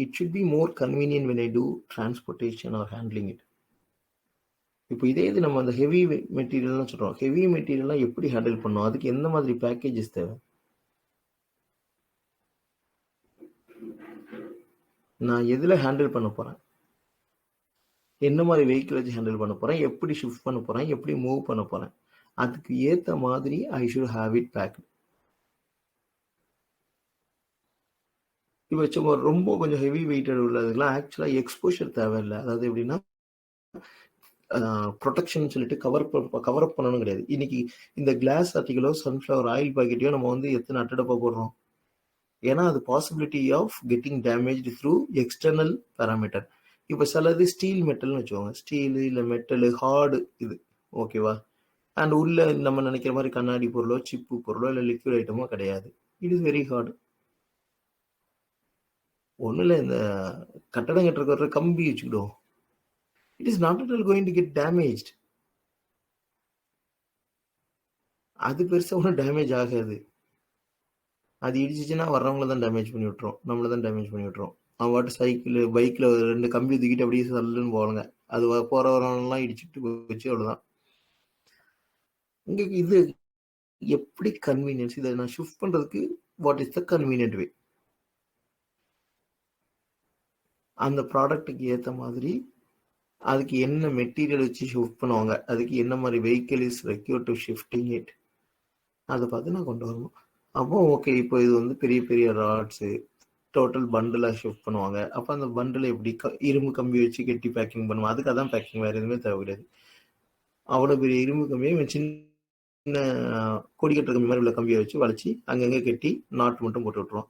It should be more convenient when I do transportation or handling it. இப்போ இதே இது நம்ம அந்த ஹெவி மெட்டீரியல்லாம் சொல்கிறோம். ஹெவி மெட்டீரியல்லாம் எப்படி ஹேண்டில் பண்ணோம், அதுக்கு எந்த மாதிரி பேக்கேஜஸ் தேவை? நான் எதில் ஹேண்டில் பண்ண போகிறேன், என்ன மாதிரி வெஹிக்கிள் வச்சு ஹேண்டில் பண்ண போகிறேன், எப்படி ஷிஃப்ட் பண்ண போகிறேன், எப்படி மூவ் பண்ண போகிறேன், அதுக்கு ஏற்ற மாதிரி I should have it packed. இப்போ சும்மா ரொம்ப கொஞ்சம் ஹெவி வெயிட்டட் உள்ளதுக்கெல்லாம் ஆக்சுவலாக எக்ஸ்போஷர் தேவையில்லை. அதாவது எப்படின்னா ப்ரொடெக்ஷன் சொல்லிட்டு கவர் அப் பண்ணணும் கிடையாது. இன்னைக்கு இந்த கிளாஸ் ஆர்டிகளோ சன்ஃப்ளவர் ஆயில் பாக்கெட்டையோ நம்ம வந்து எத்தனை அட்டடப்பா போடுறோம்? ஏன்னா அது possibility of getting damage through external parameter. இப்போ சிலது ஸ்டீல் மெட்டல்னு வச்சுக்கோங்க, ஸ்டீலு இல்லை மெட்டலு ஹார்டு இது ஓகேவா, அண்ட் உள்ள நம்ம நினைக்கிற மாதிரி கண்ணாடி பொருளோ சிப்பு பொருளோ இல்லை லிக்விட் ஐட்டமோ கிடையாது. It is very hard. ஒன்றும் இல்லை, இந்த கட்டடம் கட்டுற கம்பி வச்சுக்கிடும், it is not at all going to get damaged. அது பெருசாக ஒன்றும் டேமேஜ் ஆகாது. அது இடிச்சிச்சுன்னா வர்றவங்கள தான் டேமேஜ் பண்ணி விட்டுரும், நம்மளை தான் டேமேஜ் பண்ணி விட்டுரும். அவன் வாட்டு சைக்கிள் பைக்கில் 2 கம்பி தூக்கிட்டு அப்படியே சல்லுன்னு போவாங்க, அது போகிற வரவங்கலாம் இடிச்சுட்டு போச்சு, அவ்வளோதான். இங்கே இது எப்படி கன்வீனியன்ஸ் இதை நான் ஷிஃப்ட் பண்றதுக்கு வாட் இஸ் த கன்வீனியன்ட் வே, அந்த ப்ராடக்ட்டுக்கு ஏற்ற மாதிரி அதுக்கு என்ன மெட்டீரியல் வச்சு ஷிஃப்ட் பண்ணுவாங்க, அதுக்கு என்ன மாதிரி vehicle is require to shifting it, அதை பார்த்து நான் கொண்டு வரணும். அப்போ ஓகே, இப்போ இது வந்து பெரிய பெரிய ராட்ஸு டோட்டல் பண்டிலாக ஷிஃப்ட் பண்ணுவாங்க. அப்போ அந்த பண்டில் எப்படி இரும்பு கம்பி வச்சு கெட்டி பேக்கிங் பண்ணுவாங்க, அதுக்கு அதான் பேக்கிங், வேறு எதுவுமே தேவை கிடையாது. அவ்வளோ பெரிய இரும்பு கம்பியை சின்ன கொடி கட்டுற கம்பி மாதிரி உள்ள கம்பியை வச்சு வளைச்சி அங்கங்கே கட்டி நாட் மட்டும் போட்டு விட்டுருவோம்.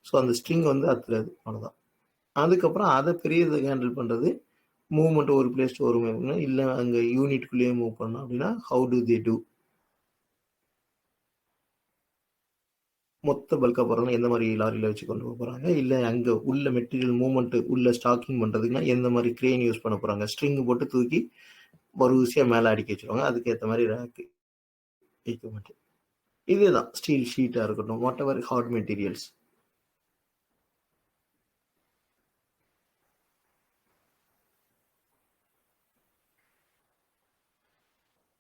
ஸோ அந்த ஸ்ட்ரிங் வந்து அத்துறது, அவ்வளோதான். அதுக்கப்புறம் அதை பெரிய இதை ஹேண்டில் பண்ணுறது, மூவ்மெண்ட் ஒரு பிளேஸ் ஒரு மூவ் இல்லை அங்கே யூனிட்குள்ளேயே மூவ் பண்ணோம் அப்படின்னா ஹவு டு தே டூ, மொத்த பல்காக போகிறாங்க எந்த மாதிரி லாரியில் வச்சு கொண்டு போக போகிறாங்க, இல்லை அங்கே உள்ள மெட்டீரியல் மூவ்மெண்ட் உள்ள ஸ்டாக்கிங் பண்ணுறதுக்குன்னா எந்த மாதிரி க்ரேன் யூஸ் பண்ண போகிறாங்க, ஸ்ட்ரிங் போட்டு தூக்கி வரிசையாக மேலே அடிக்க வச்சுருவாங்க, அதுக்கேற்ற மாதிரி ரேக்கு எக்யூப்மெண்ட். இதுதான் ஸ்டீல் ஷீட்டாக இருக்கட்டும், whatever hard materials.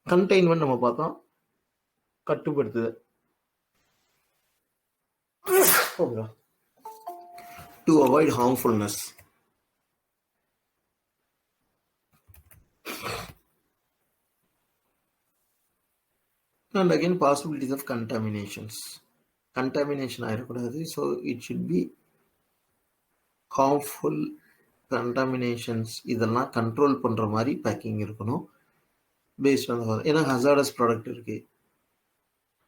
Containment நம்ம பார்த்தோம், கட்டுப்படுத்துது to avoid harmfulness. And again, possibilities of contaminations. Contamination ஆயிடக்கூடாது, so it should be harmful contaminations. இதெல்லாம் கண்ட்ரோல் பண்ணுற மாதிரி பேக்கிங் இருக்கணும் பேஸ்ட் ஆன், ஏன்னா ஹசார்டஸ் ப்ராடக்ட் இருக்கு,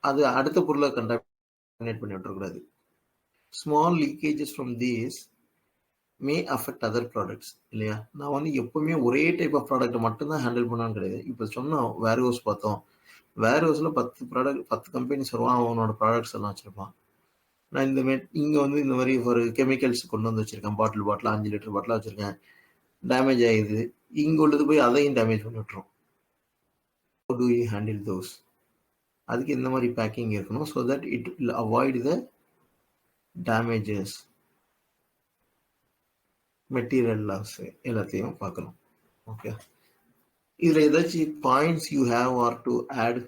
அது அடுத்த பொருளை கண்டாமினேட் பண்ணி விட்டுறக்கூடாது. Small leakages from these May affect other products, இல்லையா? நான் வந்து எப்பவுமே ஒரே டைப் ஆஃப் ப்ராடக்ட்டை மட்டும்தான் ஹேண்டில் பண்ணான்னு கிடையாது. இப்போ சொன்னோம் வேர் ஹவுஸ் பார்த்தோம், வேர் ஹவுஸில் 10 கம்பெனிஸ் வருவான், அவனோட ப்ராடக்ட்ஸ் எல்லாம் வச்சுருப்பான். நான் இங்கே வந்து இந்த மாதிரி ஒரு கெமிக்கல்ஸ் கொண்டு வந்து வச்சுருக்கேன், பாட்டில் 5 லிட்டர் பாட்டிலாக வச்சுருக்கேன், டேமேஜ் ஆகிடுது, இங்கே உள்ளது போய் அதையும் டேமேஜ் பண்ணி விட்டுரும். How do you handle those? அதுக்கு இந்த மாதிரி பேக்கிங் இருக்கணும், so that it will avoid the damages, material loss எல்லாத்தையும் பார்க்கணும். ஓகே, இதில் ஏதாச்சும் points you have or to add?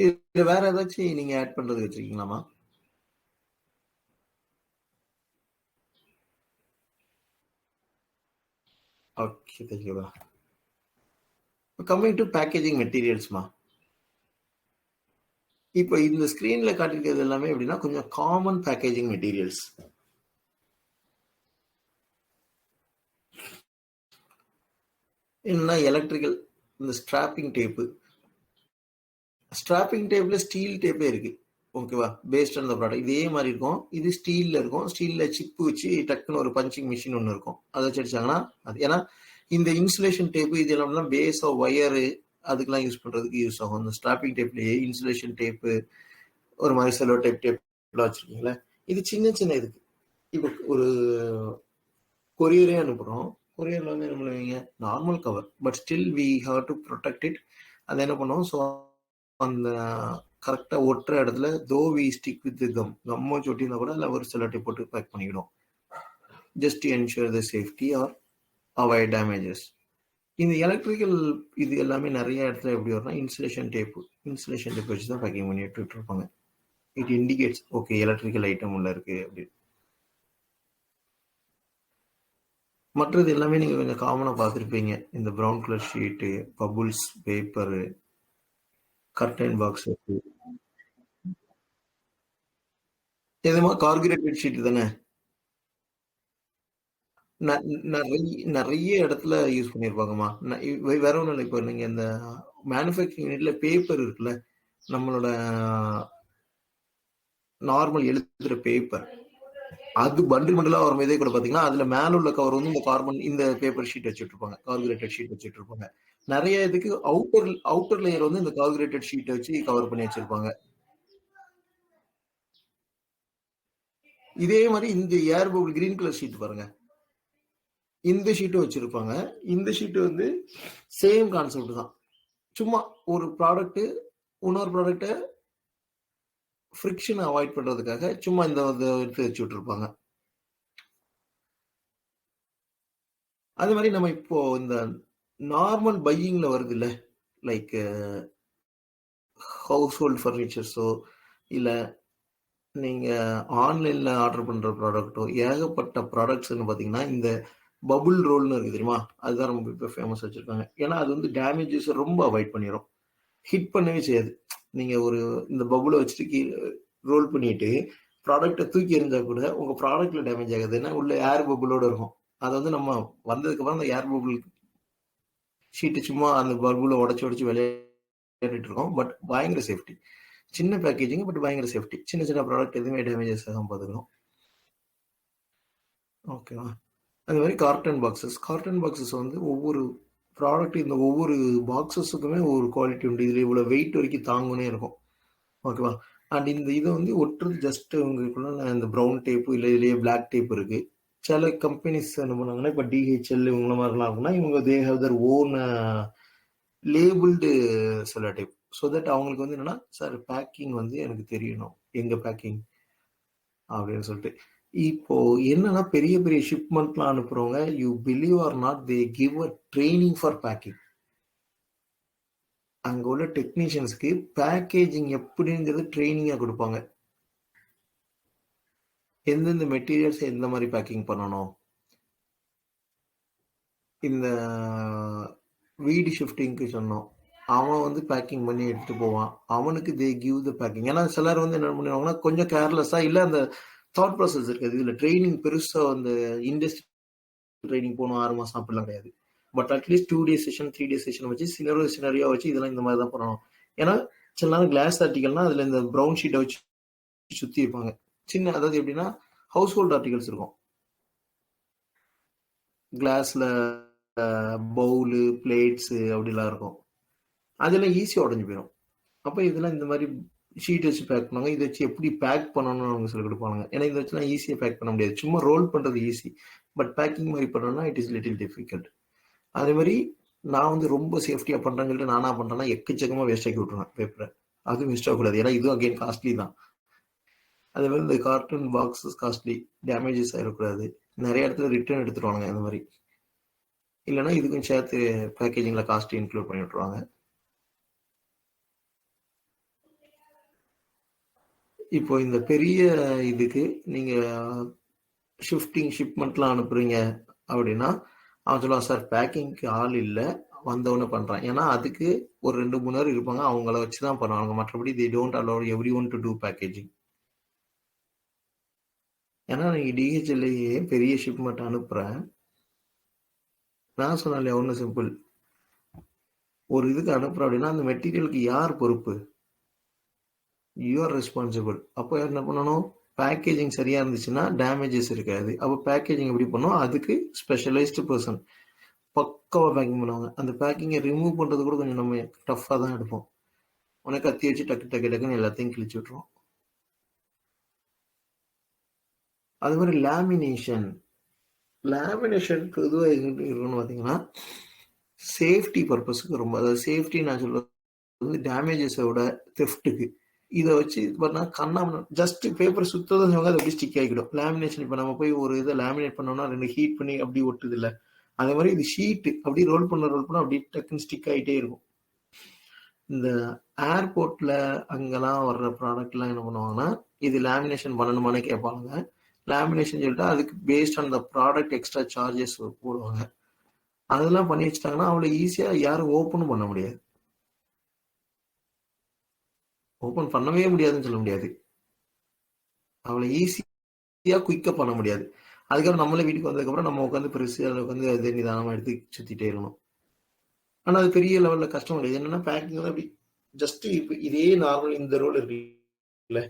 இதுல வேற ஏதாச்சும் நீங்க ஆட் பண்றது வச்சிருக்கீங்களாமா? Okay, thank you. Coming to packaging மெட்டீரியல்ஸ்மா, இப்போ இந்த ஸ்கிரீன்ல காட்டிருக்கிறது எல்லாமே எப்படின்னா கொஞ்சம் காமன் பேக்கேஜிங் மெட்டீரியல்ஸ். என்னன்னா எலக்ட்ரிக்கல், இந்த ஸ்ட்ராப்பிங் டேப்பு, ஸ்ட்ராப்பிங் டேப்ல ஸ்டீல் டேப்பே இருக்கு, ஓகேவா? பேஸ்ட் ஆன் த ப்ராடக்ட் இதே மாதிரி இருக்கும். இது ஸ்டீல்ல இருக்கும், ஸ்டீல்ல சிப்பு வச்சு டக்குன்னு ஒரு பஞ்சிங் மிஷின் ஒன்று இருக்கும், அதை வச்சு அடிச்சாங்கன்னா அது. ஏன்னா இந்த இன்சுலேஷன் டேப்பு இது எல்லாம் பேஸ் ஆஃப் ஒயரு அதுக்கெல்லாம் யூஸ் பண்றதுக்கு யூஸ் ஆகும். இந்த ஸ்ட்ராப்பிங் டேப்லயே இன்சுலேஷன் டேப்பு, ஒரு மாதிரி செலோ டேப்லாம் வச்சிருக்கீங்களா? இது சின்ன சின்ன இதுக்கு. இப்போ ஒரு கொரியரே அனுப்புறோம், கொரியர்ல வந்து என்ன பண்ணுவீங்க, normal cover, but still we have to protect it. அதை என்ன பண்ணுவோம், ஸோ அந்த கரெக்டாக ஒட்டுற இடத்துல தோ வி ஸ்டிக் வித் கம்மை சொட்டியிருந்தா கூட அதில் ஒரு செலோ டேப் போட்டு பேக் பண்ணிவிடும், just to ensure the safety or avoid damages. இந்த எலக்ட்ரிக்கல் இது எல்லாமே நிறைய இடத்துல எப்படி வரும்னா இன்சுலேஷன் டேப் வச்சு தான் பேக்கிங் பண்ணி விட்டுட்டு இருப்பாங்க. It indicates okay electrical item உள்ள இருக்கு அப்படின்னு. மற்றது எல்லாமே நீங்க கொஞ்சம் காமனா பார்த்துருப்பீங்க, இந்த brown colour sheet, bubbles paper, carton box, எதுமா கார்பரேட்டட் ஷீட் தானே நிறைய இடத்துல யூஸ் பண்ணியிருப்பாங்கம்மா. வேற ஒன்றும் இல்லை, இப்போ நீங்க இந்த மேனுஃபேக்சரிங் யூனிட்ல பேப்பர் இருக்குல்ல, நம்மளோட நார்மல் எழுதுற பேப்பர், அது பண்டில் பண்டிலா வரும். இதே கூட பாத்தீங்கன்னா அதுல மேல உள்ள கவர் வந்து இந்த கார்பன் இந்த பேப்பர் ஷீட் வச்சுட்டு இருப்பாங்க, கார்பரேட்டட் ஷீட் வச்சுட்டு இருப்பாங்க. நிறைய இதுக்கு அவுட்டர் லேயர் வந்து இந்த கார்பரேட்டட் ஷீட்டை வச்சு கவர் பண்ணி வச்சிருப்பாங்க. இதே மாதிரி இந்த ஏர் பபுள் கிரீன் கலர் ஷீட் பாருங்க, இந்த ஷீட்டும் வச்சிருப்பாங்க. இந்த ஷீட் வந்து சேம் கான்செப்ட் தான். சும்மா ஒரு ப்ராடக்ட் இன்னொரு ப்ராடக்ட்டை ஃப்ரிக்ஷனை அவாய்ட் பண்றதுக்காக சும்மா இந்த எடுத்து வச்சு விட்டுருப்பாங்க. அது மாதிரி நம்ம இப்போ இந்த நார்மல் பையிங்ல வருது இல்ல, லைக் ஹவுஸ் ஹோல்ட் ஃபர்னிச்சர்ஸோ இல்ல நீங்க ஆன்லைன்ல ஆர்டர் பண்ற ப்ராடக்ட்டோ, ஏகப்பட்ட ப்ராடக்ட்ஸ்ன்னு பாத்தீங்கன்னா இந்த பபுள் ரோல்னு இருக்கு தெரியுமா, அதுதான் ரொம்ப இப்போ ஃபேமஸ் வச்சிருக்காங்க. ஏன்னா அது வந்து டேமேஜஸ் ரொம்ப அவாய்ட் பண்ணிடும், ஹிட் பண்ணவே செய்யாது. நீங்க ஒரு இந்த பபுளை வச்சுட்டு ரோல் பண்ணிட்டு ப்ராடக்டை தூக்கி எறிஞ்சா கூட உங்க ப்ராடக்ட்ல டேமேஜ் ஆகாது. ஏன்னா உள்ள ஏர் பபுளோட இருக்கும். அதை வந்து நம்ம வந்ததுக்கு அப்புறம் அந்த ஏர் பபுள் ஷீட்டு சும்மா அந்த பபுளை உடச்சு விளையாடிட்டு இருக்கோம். பட் பயங்கர சேஃப்டி, சின்ன பேக்கேஜிங் பட் பயங்கர சேஃப்டி. சின்ன சின்ன ப்ராடக்ட் எதுவுமே டேமேஜஸ் ஆகாம பார்த்துக்கணும். ஓகேவா? அது மாதிரி கார்டன் பாக்ஸஸ் வந்து ஒவ்வொரு ப்ராடக்ட், இந்த ஒவ்வொரு பாக்ஸஸுக்குமே ஒவ்வொரு குவாலிட்டி உண்டு. இதில் இவ்வளோ வெயிட் வரைக்கும் தாங்குனே இருக்கும். ஓகேவா? அண்ட் இந்த இதை வந்து ஒட்டுறது ஜஸ்ட் உங்களுக்குள்ள இந்த ப்ரௌன் டேப்பு இல்லை இதுலேயே பிளாக் டேப் இருக்குது. சில கம்பெனிஸ் என்ன பண்ணாங்கன்னா, இப்போ டிஹெச்எல் இவங்கள மாதிரிலாம் இருக்குன்னா இவங்க they have their own labelled cello tape. So that அவங்களுக்கு வந்து என்னன்னா, சார் பேக்கிங் வந்து எனக்கு தெரியணும், எங்க பேக்கிங் அப்படின்னு சொல்லிட்டு. இப்போ என்னன்னா, பெரிய பெரிய ஷிப்மெண்ட்லாம் அனுப்புறவங்க, you believe or not, they give a training for packing. அங்க உள்ள டெக்னீஷியன்ஸ்க்கு பேக்கேஜிங் எப்படிங்கிறது ட்ரைனிங்கா கொடுப்பாங்க. எந்தெந்த மெட்டீரியல்ஸ் எந்த மாதிரி பேக்கிங் பண்ணணும், இந்த வீடு ஷிஃப்டிங்க்கு சொன்னோம், அவன் வந்து பேக்கிங் பண்ணி எடுத்துட்டு போவான், அவனுக்கு தே கிவ் த பேக்கிங். ஏன்னா சிலர் வந்து என்ன பண்ணுவாங்கன்னா, கொஞ்சம் கேர்லெஸ்ஸா இல்லை அந்த தாட் ப்ராசஸ் இருக்காது. இதுல ட்ரைனிங் பெருசா அந்த இண்டஸ்ட்ரி ட்ரைனிங் போகணும் 6 மாசம் அப்படிலாம் கிடையாது. But at least 2 days session 3 days session வச்சு சினரியோ வச்சு இதெல்லாம் இந்த மாதிரி தான் பண்ணணும். ஏன்னா சில நேரம் கிளாஸ் ஆர்டிகல்னா அதுல இந்த ப்ரௌன் ஷீட்டை வச்சு சுத்தி இருப்பாங்க. சின்ன, அதாவது எப்படின்னா ஹவுஸ் ஹோல்ட் ஆர்டிகல்ஸ் இருக்கும், கிளாஸ்ல பவுலு பிளேட்ஸு அப்படிலாம் இருக்கும். அதெல்லாம் ஈஸியாக உடஞ்சி போயிடும். அப்போ இதெல்லாம் இந்த மாதிரி ஷீட் வச்சு பேக் பண்ணுவாங்க. இதை வச்சு எப்படி பேக் பண்ணணும்னு அவங்க சொல்லி கொடுப்பாங்க. ஏன்னா இதை வச்சுலாம் ஈஸியாக பேக் பண்ண முடியாது. சும்மா ரோல் பண்ணுறது ஈஸி, பட் பேக்கிங் மாதிரி பண்ணணும்னா இட் இஸ் லிட்டில் டிஃபிகல்ட். அதே மாதிரி நான் வந்து ரொம்ப சேஃப்டியாக பண்ணுறேன்னு சொல்லிட்டு நானா பண்ணுறேன்னா எக்கச்சக்கமாக வேஸ்ட் ஆக்கி விட்டுருவேன் பேப்பரை. அதுவும் வேஸ்ட் ஆகக்கூடாது, ஏன்னா இதுவும் அகெயின் காஸ்ட்லி தான். அதே மாதிரி இந்த கார்ட்டூன் பாக்ஸஸ் காஸ்ட்லி, டேமேஜஸ் ஆகிடக்கூடாது. நிறைய இடத்துல ரிட்டர்ன் எடுத்துருவாங்க இந்த மாதிரி. இல்லைன்னா இதுக்கும் சேர்த்து பேக்கேஜிங்கில் காஸ்ட் இன்க்ளூட் பண்ணி விட்டுருவாங்க. இப்போ இந்த பெரிய இதுக்கு நீங்கள் ஷிப்மெண்ட்லாம் அனுப்புறீங்க அப்படின்னா அவன் சொல்லுவான், சார் பேக்கிங்க்கு ஆள் இல்லை, வந்தவொன்னு பண்ணுறான். ஏன்னா அதுக்கு ஒரு 2-3 பேர் இருப்பாங்க, அவங்கள வச்சு தான் பண்ணுவாங்க. மற்றபடி they don't allow everyone to do packaging. ஏன்னா நீங்கள் டிஹெச்எல்லையே பெரிய ஷிப்மெண்ட் அனுப்புகிறேன், நான் சொன்னாலே ஒன்றும் சிம்பிள், ஒரு இதுக்கு அனுப்புகிறேன் அப்படின்னா அந்த மெட்டீரியலுக்கு யார் பொறுப்பு? You are responsible. அப்போ என்ன பண்ணணும், பேக்கேஜிங் சரியாக இருந்துச்சுன்னா டேமேஜஸ் இருக்காது. அப்போ பேக்கேஜிங் எப்படி பண்ணோம், அதுக்கு ஸ்பெஷலைஸ்டு பர்சன் பக்காவாக பேக்கிங் பண்ணுவாங்க. அந்த பேக்கிங்கை ரிமூவ் பண்ணுறது கூட கொஞ்சம் நம்ம டஃப்பாக தான் எடுப்போம். உனக்கு கத்தி வச்சு டக்குன்னு எல்லாத்தையும் கிழிச்சு விட்டுருவோம். அது மாதிரி லேமினேஷன் பொதுவாக எங்கிட்ட இருக்குன்னு பார்த்தீங்கன்னா சேஃப்டி பர்பஸுக்கு ரொம்ப, அதாவது சேஃப்டி நான் சொல்றது வந்து டேமேஜஸோட தெஃப்ட்டுக்கு. இதை வச்சு இது பண்ணா கண்ணாம ஜஸ்ட் பேப்பர் சுத்ததான் அதை அப்படி ஸ்டிக் ஆகிடும். லேமினேஷன் இப்போ நம்ம போய் ஒரு இதை லேமினேட் பண்ணோம்னா 2 ஹீட் பண்ணி அப்படி ஒட்டுது இல்லை, அதே மாதிரி இது ஷீட்டு அப்படி ரோல் பண்ண அப்படி டக்குன்னு ஸ்டிக் ஆகிட்டே இருக்கும். இந்த ஏர்போர்ட்ல அங்கெல்லாம் வர்ற ப்ராடக்ட்லாம் என்ன பண்ணுவாங்கன்னா, இது லேமினேஷன் பண்ணணுமான்னு கேட்பாங்க. லேமினேஷன் சொல்லிட்டு அதுக்கு paste on the product extra charges போடுவாங்க. அதெல்லாம் பண்ணி வச்சுட்டாங்கன்னா அவ்வளோ ஈஸியாக யாரும் ஓப்பனும் பண்ண முடியாது. ஓப்பன் பண்ணவே முடியாதுன்னு சொல்ல முடியாது, அவ்வளோ ஈஸியாக குயிக்காக பண்ண முடியாது. அதுக்கப்புறம் நம்மளே வீட்டுக்கு வந்ததுக்கப்புறம் நம்ம உட்காந்து பெருசு அதை உட்காந்து அதை நிதானமாக எடுத்து சுற்றிட்டே இருக்கணும். ஆனால் அது பெரிய லெவலில் கஷ்டம் கிடையாது. என்னன்னா பேக்கிங் வந்து அப்படி ஜஸ்ட் இப்போ இதே நார்மல் இந்த ரோல் இருக்குல்ல,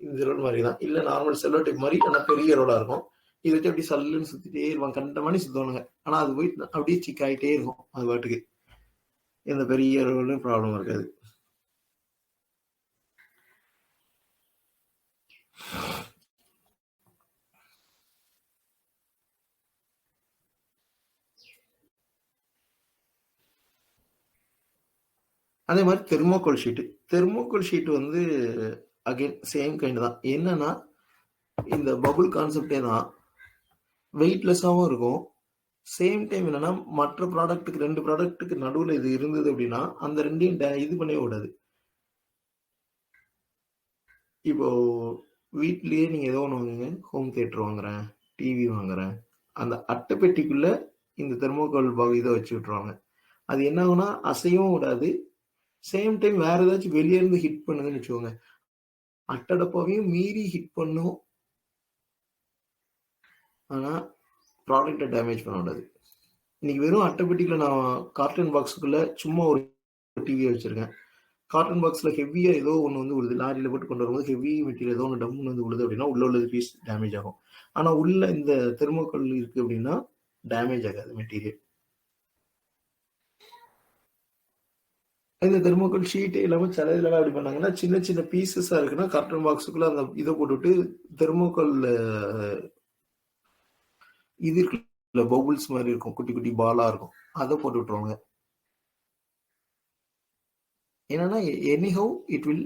இந்த ரோல் மாதிரி தான், இல்லை நார்மல் செல்லோ டைப் மாதிரி, ஆனால் பெரிய ரோலாக இருக்கும். இதை வச்சு அப்படி சல்லுன்னு சுற்றிட்டே இருப்பாங்க, கண்ட மணி சுற்றுவானுங்க. ஆனால் அது போயிட்டு அப்படியே சிக் ஆகிட்டே இருக்கும் அது பாட்டுக்கு, எந்த பெரிய ரோலும் ப்ராப்ளம் இருக்காது. அதே மாதிரி தெர்மோகோல் ஷீட்டு. தெர்மோகோல் ஷீட் வந்து அகைன் சேம் கைண்ட் தான். என்னன்னா இந்த பபுள் கான்செப்டே தான். வெயிட்லெஸ்ஸாகவும் இருக்கும். சேம் டைம் என்னன்னா மற்ற ப்ராடக்ட்டுக்கு 2 ப்ராடக்ட்டுக்கு நடுவில் இது இருந்தது அப்படின்னா அந்த ரெண்டையும் இது பண்ணவே விடாது. இப்போ வீட்லயே நீங்க ஏதோ ஒன்று வாங்குங்க, ஹோம் தியேட்டர் வாங்குறேன், டிவி வாங்குறேன், அந்த அட்டைப்பெட்டிக்குள்ள இந்த தெர்மோகோல் இதை வச்சு விட்டுருவாங்க. அது என்ன ஆகும்னா அசையவும் விடாது. சேம் டைம் வேற ஏதாச்சும் வெளியே இருந்து ஹிட் பண்ணுதுன்னு வச்சுக்கோங்க, அட்டடப்பாவையும் மீறி ஹிட் பண்ணும். ஆனா ப்ராடக்டை டேமேஜ் பண்ண விடாது. இன்னைக்கு வெறும் அட்டைப்பெட்டிக்குள்ள நான் கார்டன் பாக்ஸுக்குள்ள சும்மா ஒரு டிவியை வச்சிருக்கேன். கார்டன் பாக்ஸ்ல ஹெவியா ஏதோ ஒன்று வந்து விழுது, லாரியில போட்டு கொண்டு வரும்போது ஹெவி மெட்டீரியல் ஏதோ ஒன்று டம்னு வந்து விழுது அப்படின்னா உள்ள உள்ளது பீஸ் டேமேஜ் ஆகும். ஆனா உள்ள இந்த தெர்மோகோல் இருக்கு அப்படின்னா டேமேஜ் ஆகாது மெட்டீரியல். இந்த தெர்மோகோல் ஷீட் எல்லாமே சில இதெல்லாம் எப்படி பண்ணாங்கன்னா சின்ன சின்ன பீசஸா இருக்குன்னா கார்டன் பாக்ஸுக்குள்ள அந்த இதை போட்டுவிட்டு தெர்மோகோல் இது இருக்குல்ல பபுள்ஸ் மாதிரி இருக்கும், குட்டி குட்டி பாலா இருக்கும், அதை போட்டு விட்டுருவாங்க. என்னன்னா anyhow it will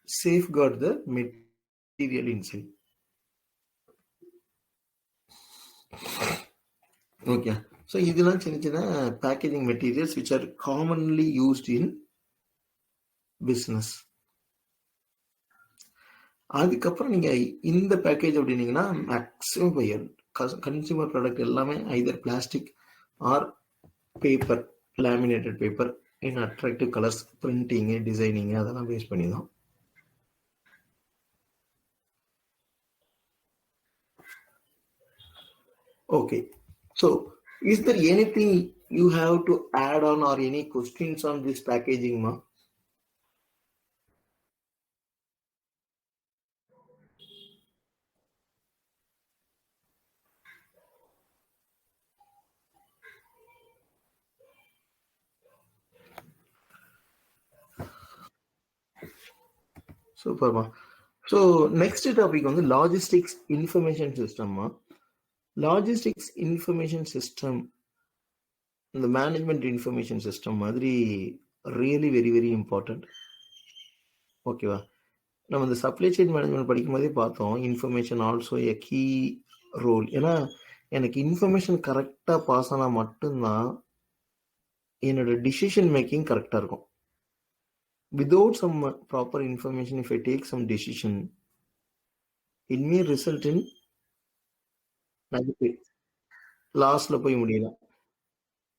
safeguard the material inside. Okay, so இதெல்லாம் சின்ன சின்ன packaging materials which are commonly used in business. அதுக்கப்புறம் நீங்க இந்த பேக்கேஜ் அப்படின்னீங்கன்னா மேக்ஸிமம் கன்சியூமர் ப்ராடக்ட் எல்லாமே either plastic or paper, laminated paper in attractive colours, printing, designing அதெல்லாம் பேஸ் பண்ணி தான். Okay, so is there anything you have to add on or any questions on this packaging, ma? Super, ma. So next topic on the logistics information system, ma. Logistics information system, the management information system மாதிரி really very very important. ஓகேவா? நம்ம இந்த சப்ளை செயின் மேனேஜ்மெண்ட் படிக்கும் போதே பார்த்தோம், information also a key role. ஏன்னா எனக்கு இன்ஃபர்மேஷன் கரெக்டாக பாஸ் ஆனால் மட்டும்தான் என்னோட டிசிஷன் மேக்கிங் கரெக்டாக இருக்கும். Without some proper information, if I take some decision, it may result in negative லாஸ்ல போய் முடியல.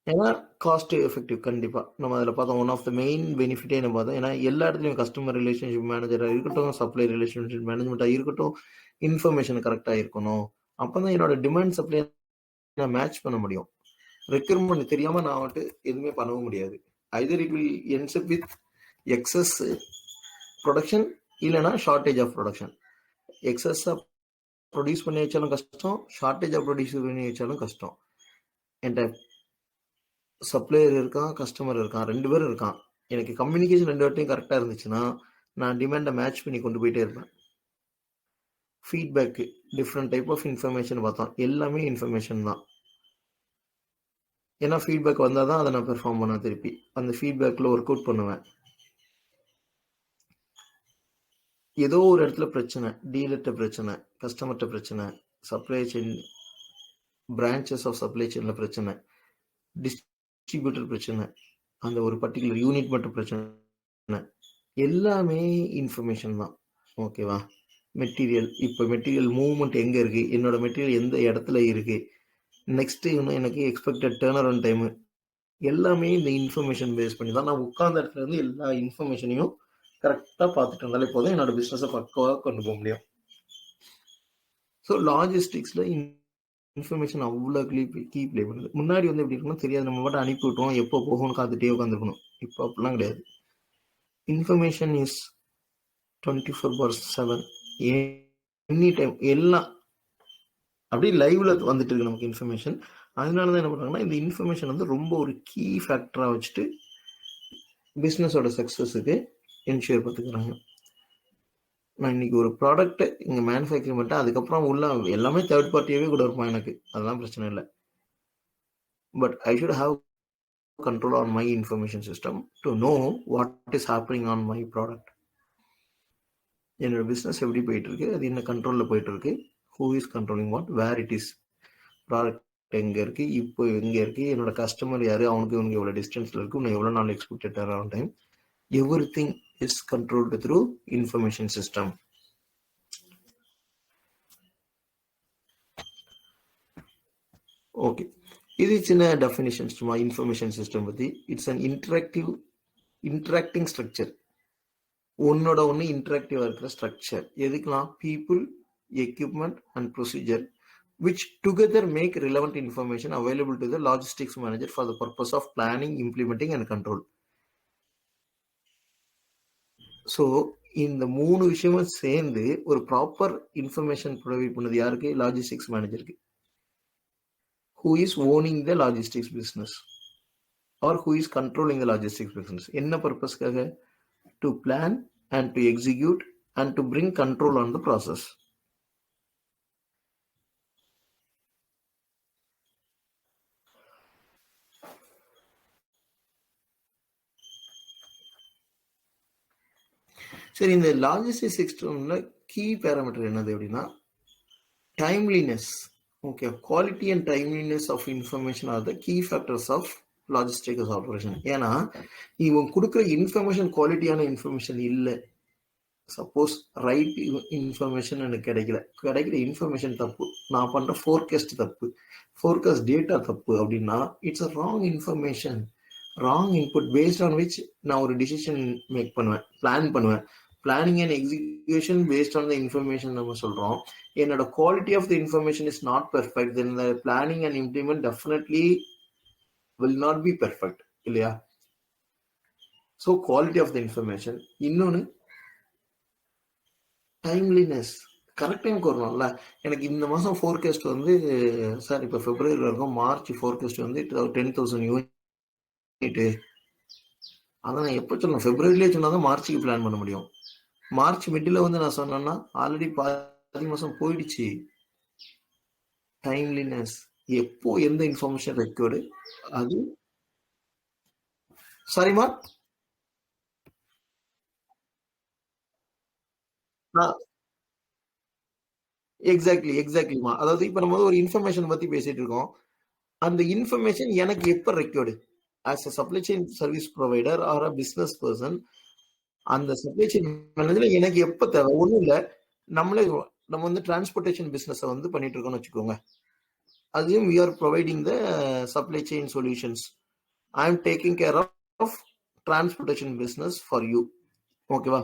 ஏன்னா காஸ்ட் எஃபெக்டிவ் கண்டிப்பா நம்ம அதில் பார்த்தோம். ஒன் ஆஃப் த மெயின் பெனிஃபிட்டே என்ன பார்த்தோம், ஏன்னா எல்லா இடத்துலையும் கஸ்டமர் ரிலேஷன்ஷிப் மேனேஜராக இருக்கட்டும், சப்ளை ரிலேஷன்ஷிப் மேனேஜ்மெண்ட்டாக இருக்கட்டும், இன்ஃபர்மேஷன் கரெக்டாக இருக்கணும். அப்போ தான் என்னோட டிமாண்ட் சப்ளை நான் மேட்ச் பண்ண முடியும். ரெக்யர்மெண்ட் தெரியாமல் நான் வந்துட்டு எதுவுமே பண்ணவும் முடியாது. Either it will ends up with excess production, இல்லைனா ஷார்ட்டேஜ் ஆஃப் ப்ரொடக்ஷன். எக்ஸஸாக ப்ரொடியூஸ் பண்ணி வச்சாலும் கஷ்டம், ஷார்ட்டேஜாக ப்ரொடியூஸ் பண்ணி வச்சாலும் கஷ்டம். என்கிட்ட சப்ளையர் இருக்கான், கஸ்டமர் இருக்கான், 2 பேரும் இருக்கான். எனக்கு கம்யூனிகேஷன் 2 வாட்டியும் கரெக்டாக இருந்துச்சுன்னா நான் டிமாண்டை மேட்ச் பண்ணி கொண்டு போயிட்டே இருப்பேன். Feedback, different type of information பார்த்தோம், எல்லாமே இன்ஃபர்மேஷன் தான். ஏன்னா ஃபீட்பேக் வந்தால் தான் அதை நான் பெர்ஃபார்ம் பண்ண, திருப்பி அந்த ஃபீட்பேக்கில் ஒர்க் அவுட் பண்ணுவேன். ஏதோ ஒரு இடத்துல பிரச்சனை, டீலர்கிட்ட பிரச்சனை, கஸ்டமர்கிட்ட பிரச்சனை, supply chain branches of supply செயினில் பிரச்சனை, டிஸ்ட்ரிபியூட்டர் பிரச்சனை, அந்த ஒரு பர்டிகுலர் யூனிட் மட்டும் பிரச்சனை, எல்லாமே இன்ஃபர்மேஷன் தான். ஓகேவா? மெட்டீரியல், இப்போ மெட்டீரியல் மூவ்மெண்ட் எங்கே இருக்குது, என்னோட மெட்டீரியல் எந்த இடத்துல இருக்குது, நெக்ஸ்ட்டு இன்னும் எனக்கு எக்ஸ்பெக்டட் டேர்ன் அரவுண்ட் டைமு, எல்லாமே இந்த இன்ஃபர்மேஷன் பேஸ் பண்ணி தான். நான் உட்கார்ந்த இடத்துல இருந்து எல்லா இன்ஃபர்மேஷனையும் கரெக்டாக பார்த்துட்டு இருந்தாலே போதும், என்னோட பிஸ்னஸை பக்கவாக கொண்டு போக முடியும். ஸோ லாஜிஸ்டிக்ஸில் இன்ஃபர்மேஷன் அவ்வளோ கீ ப்ளே பண்ணுது. முன்னாடி வந்து எப்படி இருக்கணும் தெரியாது, நம்ம மட்டும் அனுப்பி விட்டுருவோம், எப்போ போகணும்னு காத்துட்டே உட்காந்துருக்கணும். இப்போ அப்படிலாம் கிடையாது. இன்ஃபர்மேஷன் இஸ் 24/7, எனி டைம், எல்லாம் அப்படியே லைவ்ல வந்துட்டு இருக்கு நமக்கு இன்ஃபர்மேஷன். அதனால தான் என்ன பண்ணுறாங்கன்னா இந்த இன்ஃபர்மேஷன் வந்து ரொம்ப ஒரு கீ ஃபேக்டராக வச்சுட்டு பிஸ்னஸோட சக்ஸஸுக்கு என்ஷூர் பார்த்துக்கிறாங்க. நான் இன்னைக்கு ஒரு ப்ராடக்ட் இங்கே மேனுஃபேக்சரிங் பண்ணிட்டேன், அதுக்கப்புறம் உள்ள எல்லாமே தேர்ட் பார்ட்டியாகவே கூட இருப்பான் எனக்கு, அதெல்லாம் பிரச்சனை இல்லை. But I should have control on my information system to know what is happening on my product. என்னோட பிஸ்னஸ் எப்படி போயிட்டு இருக்கு, அது என்ன கண்ட்ரோலில் போயிட்டு இருக்கு, who is controlling what, where it is, product எங்கே இருக்கு, இப்போ எங்கே இருக்கு, என்னோட கஸ்டமர் யாரு, அவனுக்கு இவனுக்கு எவ்வளோ டிஸ்டன்ஸில் இருக்கு, இன்னும் எவ்வளோ நாள் expected around time. Everything is controlled through information system. Okay, இது சின்ன டெஃபினிஷன்ஸ் சும்மா இன்ஃபர்மேஷன் சிஸ்டம் பற்றி. It's an interacting structure. ஒன்னோட ஒன்று இன்டராக்டிவாக இருக்கிற ஸ்ட்ரக்சர். எதுக்கெல்லாம்? People, equipment and procedure which together make relevant information available to the logistics manager for the purpose of planning, implementing and control. So இந்த 3 விஷயமும் சேர்ந்து ஒரு ப்ராப்பர் இன்ஃபர்மேஷன் ப்ரொவைட் பண்ணது யாருக்கு? லாஜிஸ்டிக்ஸ் மேனேஜருக்கு. who is owning the logistics business or who is controlling the logistics business. என்ன பர்பஸ்க்காக? to plan and to execute and to bring control on the process. சரி, இந்த லாஜிஸ்டிக் சிஸ்டம்ல கீ பேராமீட்டர் என்னது அப்படின்னா timeliness. Okay, quality and timeliness of information are the key factors of logistics operation. ஏன்னா இவங்க கொடுக்குற இன்ஃபர்மேஷன் குவாலிட்டியான இன்ஃபர்மேஷன் இல்லை. சப்போஸ் ரைட் இன்ஃபர்மேஷன் எனக்கு கிடைக்கிற இன்ஃபர்மேஷன் தப்பு, நான் பண்ற ஃபோர்காஸ்ட் தப்பு, ஃபோர்காஸ்ட் டேட்டா தப்பு அப்படின்னா it's a wrong information, wrong input based on which நான் ஒரு டிசிஷன் மேக் பண்ணுவேன், பிளான் பண்ணுவேன். Planning and execution based on the information நம்ம சொல்றோம். என்னோட quality of the information is not perfect, then the planning and implement definitely will not be perfect, இல்லையா? So quality of the information. இன்னொன்று டைம்லினஸ். கரெக்ட் டைமுக்கு வரணும்ல. எனக்கு இந்த மாதம் ஃபோர்காஸ்ட் வந்து சார் இப்போ பிப்ரவரியில் இருக்கும், மார்ச் ஃபோர்காஸ்ட் வந்து 10,000 யூனிட்டு. அதை நான் எப்போ சொல்லணும்? பிப்ரவரியிலே சொன்னால் தான் மார்ச்சுக்கு பிளான் பண்ண முடியும். மார்ச் மிடில் வந்து நான் சொன்னேன்னா ஆல்ரெடி பாதி மாதம் போயிடுச்சு. டைம்லினஸ். எப்போ எந்த இன்ஃபர்மேஷன் ரெக்கார்டு அது. சாரிமா, எக்ஸாக்ட்லிமா. அதாவது இப்ப நம்ம ஒரு இன்ஃபர்மேஷன் பத்தி பேசிட்டு இருக்கோம். அந்த இன்ஃபர்மேஷன் எனக்கு எப்ப record as a supply chain service provider or a business person, அந்த சப்ளை செயின் மேனேஜர் எனக்கு எப்ப தேவை? ஒண்ணும் இல்ல, நம்ம வந்து டிரான்ஸ்போர்டேஷன் பிசினஸ் வந்து பண்ணிட்டு இருக்கோம்னு வச்சுக்கோங்க. அதையும் we are providing the supply chain solutions. I am taking care of transportation business for you. ஓகேவா?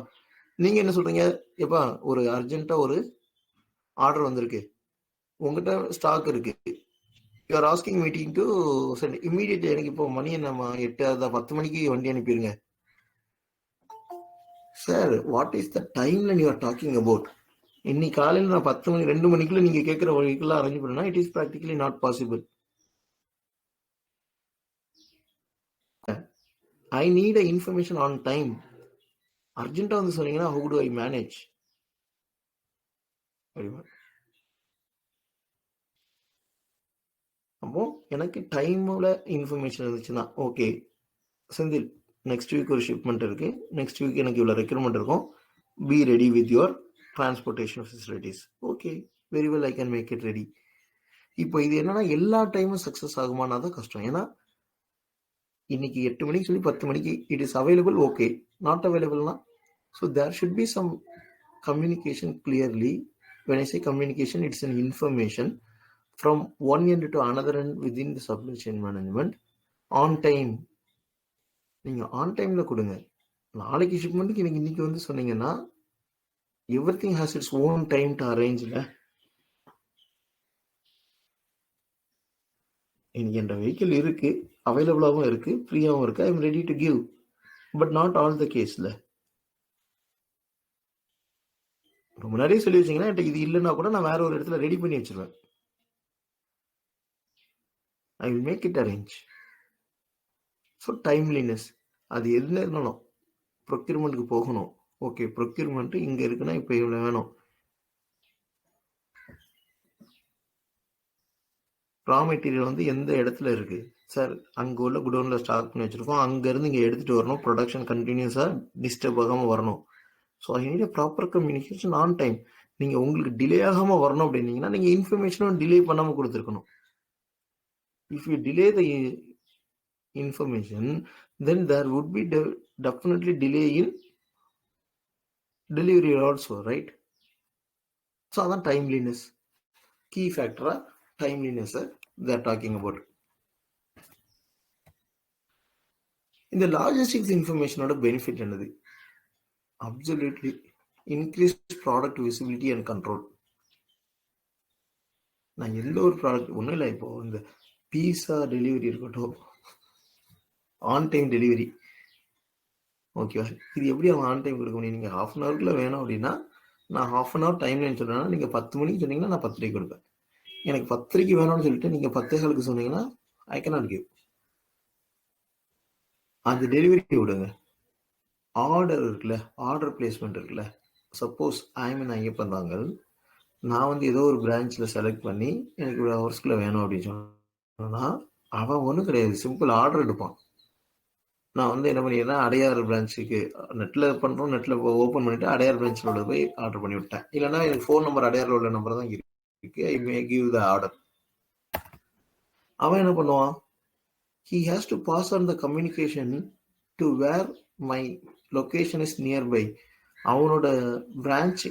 நீங்க என்ன சொல்றீங்க? எப்பா ஒரு அர்ஜென்ட்டா ஒரு ஆர்டர் வந்திருக்கு, உங்ககிட்ட ஸ்டாக் இருக்கு, you are asking meeting to send immediately. எனக்கு இப்போ மணி நம்ம 10 மணிக்கு வண்டி அனுப்பிடுங்க. Sir, what is the timeline you are talking about? இன்னைக்கு காலையில் நான் 10 மணி 2 மணிக்குள்ள நீங்க கேட்கிற வழிக்குள்ள அரேஞ்ச் பண்ணா it is practically not possible. I need a information on time. அர்ஜென்ட்டா வந்து சொன்னீங்கன்னா ஹவு டு ஐ மேனேஜ்? அப்போ எனக்கு டைமோட இன்ஃபர்மேஷன் இருந்துச்சுன்னா ஓகே செந்தில், நெக்ஸ்ட் வீக் ஒரு ஷிப்மெண்ட் இருக்கு, நெக்ஸ்ட் வீக் எனக்கு இவ்வளோ ரெக்யூர்மெண்ட் இருக்கும், be ready with your transportation facilities. Okay, very well, I can make it ready. இப்போ இது என்னன்னா எல்லா டைமும் சக்ஸஸ் ஆகுமானா தான் கஷ்டம். ஏன்னா இன்னைக்கு 8 மணிக்கு சொல்லி 10 மணிக்கு it is available, okay. Not அவைலபிள்னா so there should be some communication clearly. when I say communication, it's an information from one end to another end within the supply chain management on time. நீங்க ஆன் டைம்ல கொடுங்க. நாளைக்கு ஷிப்மெண்ட்டுக்கு எனக்கு இன்னைக்கு வந்து சொன்னீங்கன்னா everything has its own time to arrange. இன்னைக்கு என்ற வெஹிக்கிள் இருக்கு, அவைலபிளாகவும் இருக்கு, ஃப்ரீயாகவும் இருக்கு, I am ready to give, but not all the கேஸ்ல. முன்னாடியே சொல்லி வச்சீங்கன்னா இது இல்லைன்னா கூட நான் வேற ஒரு இடத்துல ரெடி பண்ணி வச்சிருவேன். I will make it arrange. So timeliness அது எதுல இருந்தாலும் ப்ரொக்யூர்மெண்ட்டுக்கு போகணும். ஓகே, ப்ரொக்யூர்மெண்ட் இங்க இருக்குன்னா இப்போ இவ்வளோ வேணும். ரா மெட்டீரியல் வந்து எந்த இடத்துல இருக்கு, சார் அங்கே உள்ள குடோனில் ஸ்டாக் பண்ணி வச்சுருக்கோம், அங்கேருந்து இங்கே எடுத்துகிட்டு வரணும், ப்ரொடக்ஷன் கண்டினியூஸாக டிஸ்டர்ப் ஆகாமல் வரணும். So I need proper communication on time. நீங்கள் உங்களுக்கு டிலே ஆகாமல் வரணும் அப்படின்னீங்கன்னா நீங்கள் இன்ஃபர்மேஷனும் டிலே பண்ணாமல் கொடுத்துருக்கணும். If you delay the information then there would be definitely delay in delivery also, right? So அதான் டைம்லினஸ், கீ ஃபேக்டராக டைம்லினஸை தேர் டாக்கிங் அபவுட். இந்த லாஜிஸ்டிக்ஸ் இன்ஃபர்மேஷனோட பெனிஃபிட் என்னது? Absolutely increase product visibility and control. நான் எந்த ஒரு ப்ராடக்ட் ஒன்றும் இல்லை, இப்போ இந்த பீஸா டெலிவரி இருக்கட்டும், ஆன் டைம் டெலிவரி, ஓகேவா? இது எப்படி அவன் ஆன் டைம் கொடுக்க முடியும்? நீங்கள் ½ அன் ஹவருக்குள்ள வேணும் அப்படின்னா நான் ½ அன் ஹவர் டைம் லைன் சொல்கிறேன்னா நீங்கள் 10 மணிக்கு சொன்னீங்கன்னா நான் 10:30 கொடுப்பேன். எனக்கு 10:30 வேணும்னு சொல்லிட்டு நீங்கள் 10:15 சொன்னீங்கன்னா ஐ கேனாட் கிவ். அந்த டெலிவரி விடுங்க, ஆர்டர் இருக்குல்ல, ஆர்டர் பிளேஸ்மெண்ட் இருக்குல்ல. சப்போஸ் ஐஎம் ஐயப்பன் தாங்கள், நான் ஏதோ ஒரு பிரான்ச்சில் செலக்ட் பண்ணி எனக்கு ஒரு ஹவர்ஸ்க்குள்ள வேணும் அப்படின்னு சொன்னா அவன் ஒன்றும் கிடையாது, சிம்பிள் ஆர்டர் எடுப்பான். நான் என்ன பண்ணிடுறேன், அடையார் பிரான்ச்சுக்கு நெட்டில் பண்ணுறோம், நெட்டில் ஓப்பன் பண்ணிவிட்டு அடையார் பிரான்ச்சில் உள்ள போய் ஆர்டர் பண்ணி விட்டேன். இல்லைன்னா எனக்கு ஃபோன் நம்பர் அடையாரில் உள்ள நம்பர் தான் இருக்கு, ஐ மே கிவ் த ஆர்டர். அவன் என்ன பண்ணுவான், he has to pass on the communication to where my location is nearby. அவனோட பிரான்ச்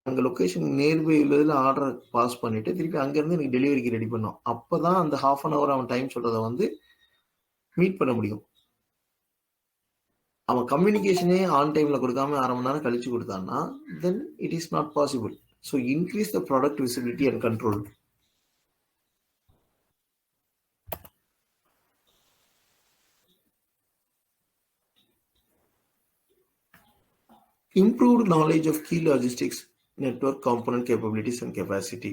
அங்கே லொக்கேஷன் நியர்பை உள்ளதில் ஆர்டரை பாஸ் பண்ணிட்டு திருப்பி அங்கேருந்து எனக்கு டெலிவரிக்கு ரெடி பண்ணோம். அப்போ தான் அந்த ½ அன் ஹவர் அவன் டைம் சொல்கிறத மீட் பண்ண முடியும். அவன் கம்யூனிகேஷனே ஆன் டைமில் கொடுக்காம ½ மணி நேரம் கழிச்சு கொடுத்தான்னா then it is not possible. So increase the product visibility and control. Improved knowledge of key logistics network component capabilities and capacity.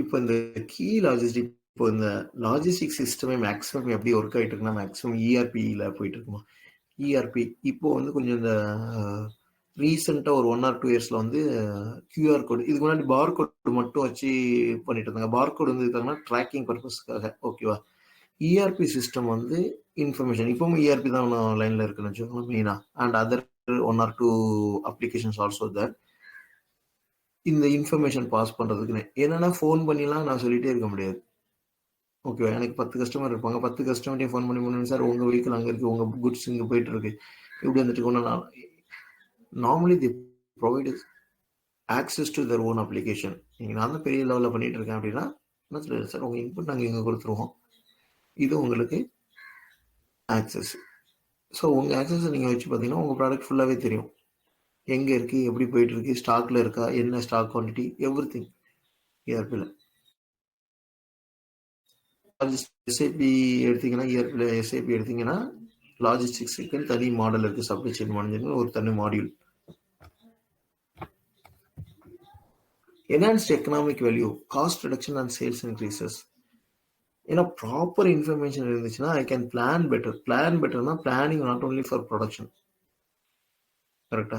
இப்போ இந்த கீ லாஜிஸ்டிக், இப்போ இந்த லாஜிஸ்டிக் சிஸ்டமே மேக்ஸிமம் எப்படி ஒர்க் ஆகிட்டு இருக்குன்னா மேக்ஸிமம் இஆர்பியில் போயிட்டு இருக்குமா. இஆர்பி இப்போ கொஞ்சம் இந்த ரீசெண்டாக ஒரு 1 or 2 இயர்ஸில் கியூஆர் கோடு, இதுக்கு முன்னாடி பார் கோடு மட்டும் வச்சு பண்ணிட்டு இருந்தாங்க. பார் கோடு இருக்காங்கன்னா ட்ராக்கிங் பர்பஸ்க்காக, ஓகேவா? இஆர்பி சிஸ்டம் இன்ஃபர்மேஷன், இப்பவும் இஆர்பி தான் லைனில் இருக்குன்னு வச்சுக்கோங்க மெயினாக, and other 1 or 2 applications also that. இந்த இன்ஃபர்மேஷன் பாஸ் பண்ணுறதுக்குன்னு என்னென்னா ஃபோன் பண்ணிலாம் நான் சொல்லிகிட்டே இருக்க முடியாது, ஓகேவா? எனக்கு 10 கஸ்டமர் இருப்பாங்க, 10 கஸ்டமர்ட்டையும் ஃபோன் பண்ணி பண்ணுங்க சார், உங்கள் வெஹிக்கிள் அங்கே இருக்குது, உங்கள் குட்ஸ் இங்கே போயிட்டு இருக்கு, இப்படி நான் normally the provide access to their own application. நீங்கள் நான் தான் பெரிய லெவலில் பண்ணிட்டு இருக்கேன் அப்படின்னா என்ன சொல்லுங்கள் சார், உங்கள் இன்புட் நாங்கள் இங்கே கொடுத்துருவோம், இது உங்களுக்கு ஆக்சஸ். ஸோ உங்கள் ஆக்சஸை நீங்கள் வச்சு பார்த்தீங்கன்னா உங்கள் ப்ராடக்ட் ஃபுல்லாகவே தெரியும், எங்கே இருக்குது, எப்படி போயிட்டுருக்கு, ஸ்டாக்கில் இருக்கா, என்ன ஸ்டாக் குவான்டிட்டி, எவ்ரி திங் இஆர்பியில். எஸ்ஐபி எடுத்தீங்கன்னா, இஆர்பியில் எஸ்ஐபி எடுத்தீங்கன்னா லாஜிஸ்டிக்ஸுக்கு தனி மாடல் இருக்குது, சப்ளை செயின் மேனேஜ்மெண்ட் ஒரு தனி module. Enhanced economic value, cost reduction and sales increases. ஏன்னா ப்ராப்பர் இன்ஃபர்மேஷன் இருந்துச்சுன்னா I can plan better. Plan பெட்டர்னா planning not only for production, கரெக்டா?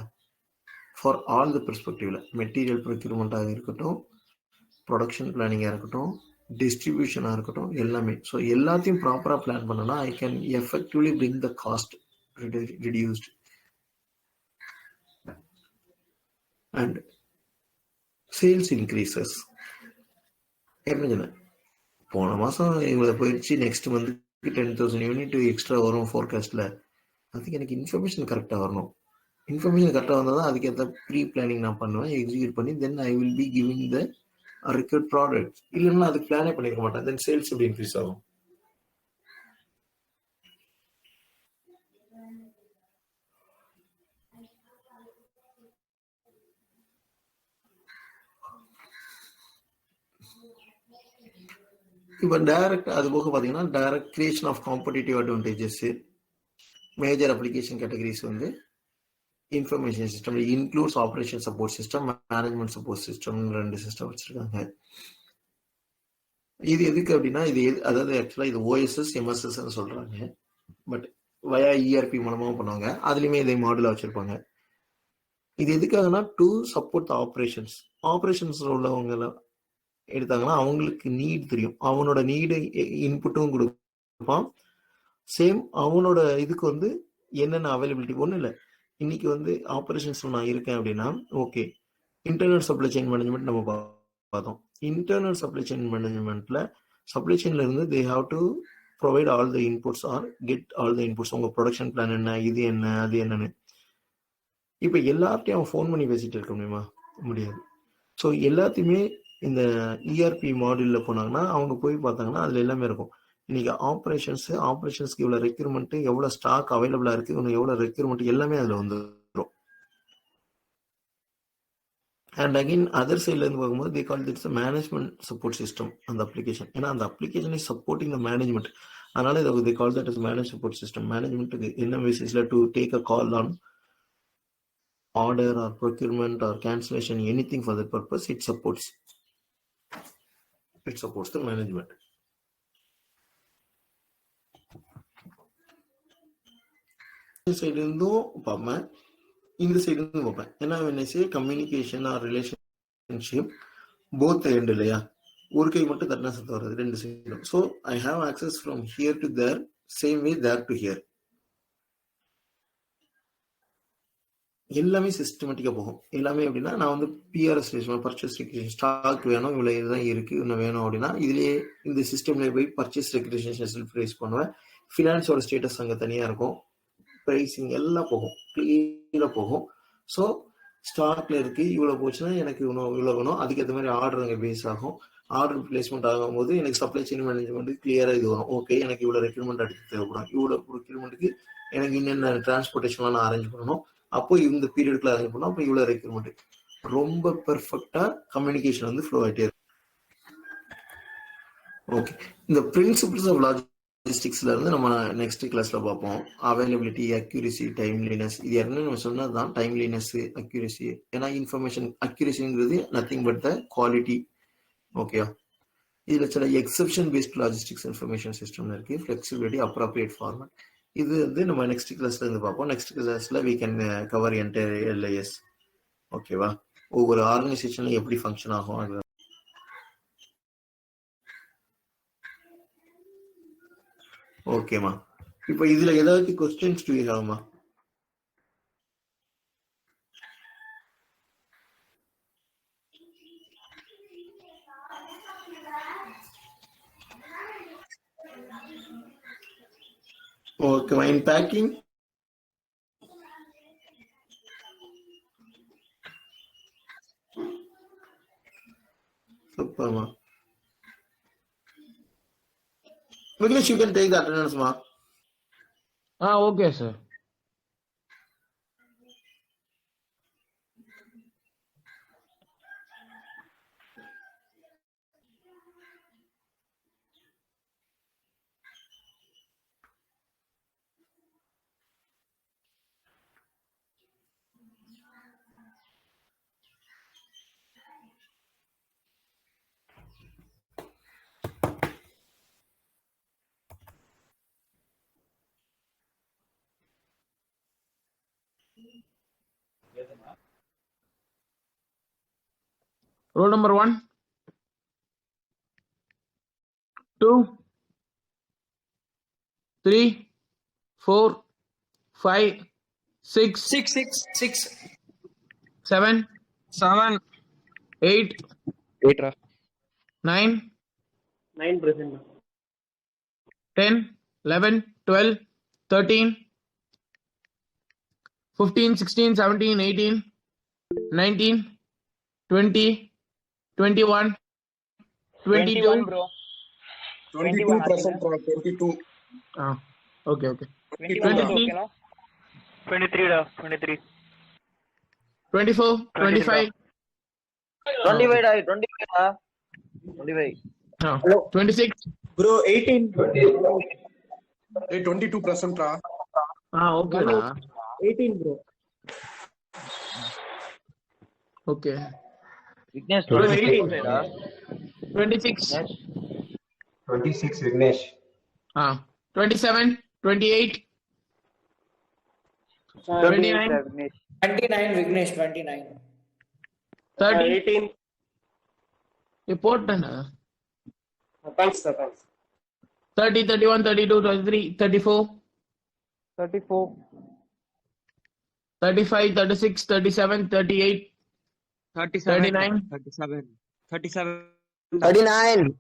ஃபார் ஆல் தி பெர்ஸ்பெக்டிவ்ல, மெட்டீரியல் ப்ரொக்யூர்மெண்ட்டாக இருக்கட்டும், ப்ரொடக்ஷன் பிளானிங்காக இருக்கட்டும், டிஸ்ட்ரிபியூஷனாக இருக்கட்டும், எல்லாமே. ஸோ எல்லாத்தையும் ப்ராப்பராக பிளான் பண்ணனா I can effectively bring the cost reduced. And sales increases. என்ன போன மாதம் இவ்வளோ போயிடுச்சு, நெக்ஸ்ட் மந்த்துக்கு 10,000 யூனிட் எக்ஸ்ட்ரா வரும் ஃபோர்காஸ்ட்டில். அதுக்கு எனக்கு இன்ஃபர்மேஷன் கரெக்டாக வரணும். இன்ஃபர்மேஷன் கரெக்டாக வந்தால் தான் அதுக்கேற்ற ப்ரீ பிளானிங் நான் பண்ணுவேன், எக்ஸிக்யூட் பண்ணி then I will be giving the required product. இல்லைன்னா அதுக்கு பிளானே பண்ணிருக்க மாட்டேன், தென் சேல்ஸ் எப்படி இன்க்ரீஸ் ஆகும்? இப்போ டைரக்ட், அது போக பார்த்தீங்கன்னா direct creation of competitive advantages. Major application categories information system includes operation support system, management support system, 2 system வச்சிருக்காங்க. இது எதுக்கு அப்படின்னா இது அதாவது ஆக்சுவலாக இது ஓஎஸ்எஸ் எம்எஸ்எஸ்ன்னு சொல்றாங்க, பட் வயா இஆர்பி மூலமாக பண்ணுவாங்க. அதுலேயுமே இதே மாடலாக வச்சிருப்பாங்க. இது எதுக்காகனா டு சப்போர்ட் த ஆப்ரேஷன்ஸ் உள்ளவங்க எடுத்தாங்கன்னா அவங்களுக்கு நீட் தெரியும், அவனோட நீடு இன்புட்டும் கொடுப்பான். சேம் அவனோட இதுக்கு வந்து என்னென்ன அவைலபிலிட்டி ஒன்றும் இல்லை. இன்னைக்கு வந்து ஆப்ரேஷன்ஸ்ல நான் இருக்கேன் அப்படின்னா okay, internal supply chain management நம்ம பார்த்தோம். இன்டர்னல் சப்ளை செயின் மேனேஜ்மெண்ட்ல சப்ளை செயின்ல இருந்து they have to provide all the inputs or get all the inputs. உங்க ப்ரொடக்ஷன் பிளான் என்ன, இது என்ன, அது என்னன்னு. இப்போ எல்லார்ட்டையும் அவன் ஃபோன் பண்ணி பேசிட்டு இருக்க முடியுமா? முடியாது. ஸோ எல்லாத்தையுமே இந்த இஆர்பி மாடியூலில் போனாங்கன்னா அவங்க போய் பார்த்தாங்கன்னா அதில் எல்லாமே இருக்கும். இன்னைக்கு ஆப்ரேஷன்ஸ்க்கு இவ்வளோ ரெக்யூர்மெண்ட், எவ்வளோ ஸ்டாக் அவைலபிளாக இருக்குது, இன்னும் எவ்வளோ ரெக்யூர்மெண்ட், எல்லாமே அதில் வந்துடும். அண்ட் அகைன் அதர் சைட்லேருந்து பார்க்கும்போது they call it's management support system அந்த அப்ளிகேஷன். ஏன்னா அந்த application is supporting the management. அதனால இதை they call that is manage support system. மேனேஜ்மெண்ட்டுக்கு என்ன பேசிஸில் to take a call on order or procurement or cancellation, anything for that purpose, it supports the management. இந்த சைடு இருந்தும் பார்ப்பேன், இந்த சைடு இருந்தும் பார்ப்பேன். ஏன்னா when I say communication or relationship, both end இல்லையா, ஒரு கை மட்டும் தட்டினா சத்தம் வருது, ரெண்டு சைடும். So I have access from here to there, same way there to here. எல்லாமே சிஸ்டமேட்டிக்காக போகும். எல்லாமே எப்படின்னா நான் வந்து பிஆர்எஸ் பர்ச்சேஸ் ரெக்ரேஷன், ஸ்டாக் வேணும், இவ்வளோ இதுதான் இருக்குது, இன்னும் வேணும் அப்படின்னா இதுலேயே இந்த சிஸ்டம்லேயே போய் பர்ச்சேஸ் ரெக்ரேஷன் செல்ஃப் ரைஸ் பண்ணுவேன். ஃபினான்ஸோட ஸ்டேட்டஸ் அங்கே தனியாக இருக்கும், ப்ரைஸிங் எல்லாம் போகும், கிளியராக போகும். ஸோ ஸ்டாக்ல இருக்கு, இவ்வளோ போச்சுன்னா எனக்கு இவ்வளோ வேணும், அதுக்கேற்ற மாதிரி ஆர்டர் அங்கே பேஸ் ஆகும். ஆர்டர் பிளேஸ்மெண்ட் ஆகும்போது எனக்கு சப்ளை செயின் மேனேஜ்மெண்ட் கிளியராக இது வரும். ஓகே, எனக்கு இவ்வளோ ரெக்யூர்மெண்ட் அடுத்து தேவைப்படும், இவ்வளோ ரெக்யூர்மெண்ட்டுக்கு எனக்கு என்னென்ன டிரான்ஸ்போர்ட்டேஷன்லாம் நான் அரேஞ்ச் பண்ணணும், அப்போ இந்த பீரியடுக்குள்ள அரேஞ்ச் பண்ணோம், அப்போ இவ்வளோ ரெக்யூர்மெண்ட். ரொம்ப பெர்ஃபெக்டா கம்யூனிகேஷன் வந்து ஃப்ளோ ஆகிட்டே இருக்கும். ஓகே, இந்த பிரின்சிபிள்ஸ் ஆஃப் லாஜிஸ்டிக்ஸ்ல இருந்து நம்ம நெக்ஸ்ட் கிளாஸ்ல பார்ப்போம். Availability, accuracy, timeliness. இது ஏற்கனவே நம்ம சொன்னதுதான், டைம்லினஸ், அக்யூரசி. ஏன்னா இன்ஃபர்மேஷன் அக்யூரசிங்கிறது nothing but the quality. Okay, இதுல சில exception based logistics information system இருக்கு, ஃபிளெக்சிபிலிட்டி, அப்ராப்ரியேட் ஃபார்மேட். இது வந்து நம்ம நெக்ஸ்ட் கிளாஸ்ல இருந்து பார்ப்போம். நெக்ஸ்ட் கிளாஸ்ல we can cover entire LIS. ஓகேவா, ஒவ்வொரு ஆர்கனைசேஷன்ல எப்படி ஃபங்க்ஷன் ஆகும். ஓகேமா, இப்போ இதுல ஏதாவது क्वेश्चंस டு யூ ஹேவ்மா? ஓகேமா, இன் பேக்கிங் சூப்பர்மா. Vignesh, you can take the attendance, ma. Okay, sir. Roll number 1, 2, 3, 4, 5, 6, 7, 8, 9, 10, 11, 12, 13, 15, 16, 17, 18, 19, 20, 21, 22. bro. 22 present, 22. Okay. 21 23, okay, no? 23. 24, 25, 25. 26. Bro, 18. Hey, 22 present, ra. Okay, da. 18, bro. Okay. Vignesh, 26. 26 Vignesh. 27, 28, 29, 29 Vignesh, 29. 30, 18. போட்டேண்ணா. Thanks, sir. Thanks. 30, 31, 32, 33, 34, 34, 35, 36, 37, 38, 39, 37, 37, 39.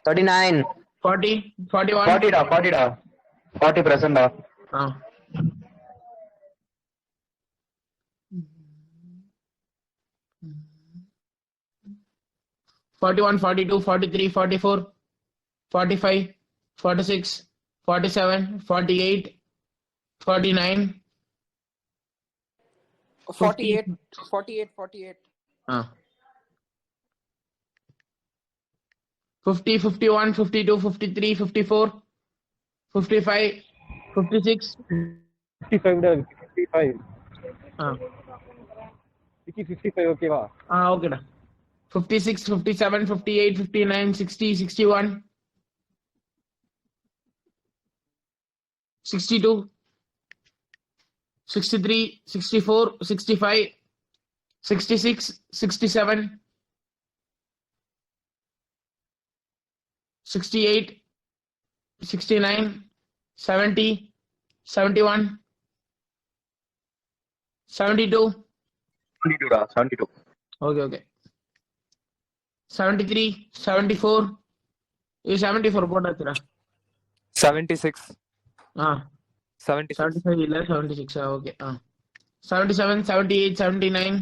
39. 40, 41. 40 da. 40% da. Ah. 41, 42, 43, 44, 45, 46, 47, 48, 49, 48. Ah. 50, 51, 52, 53, 54, 55, 56. 55 da. 55. Ah. 55 okay வா? ஓகேடா. 56, 57, 58, 59, 60, 61, 62, 63, 64, 65, 66, 67, 68, 69, 70, 71, 72. 72 da. 72. Okay. 73, 74. 74 போட்டாச்சுடா. 76, ஆ. 76, 75 இல்ல 76. ஓகே. 77, 78, 79,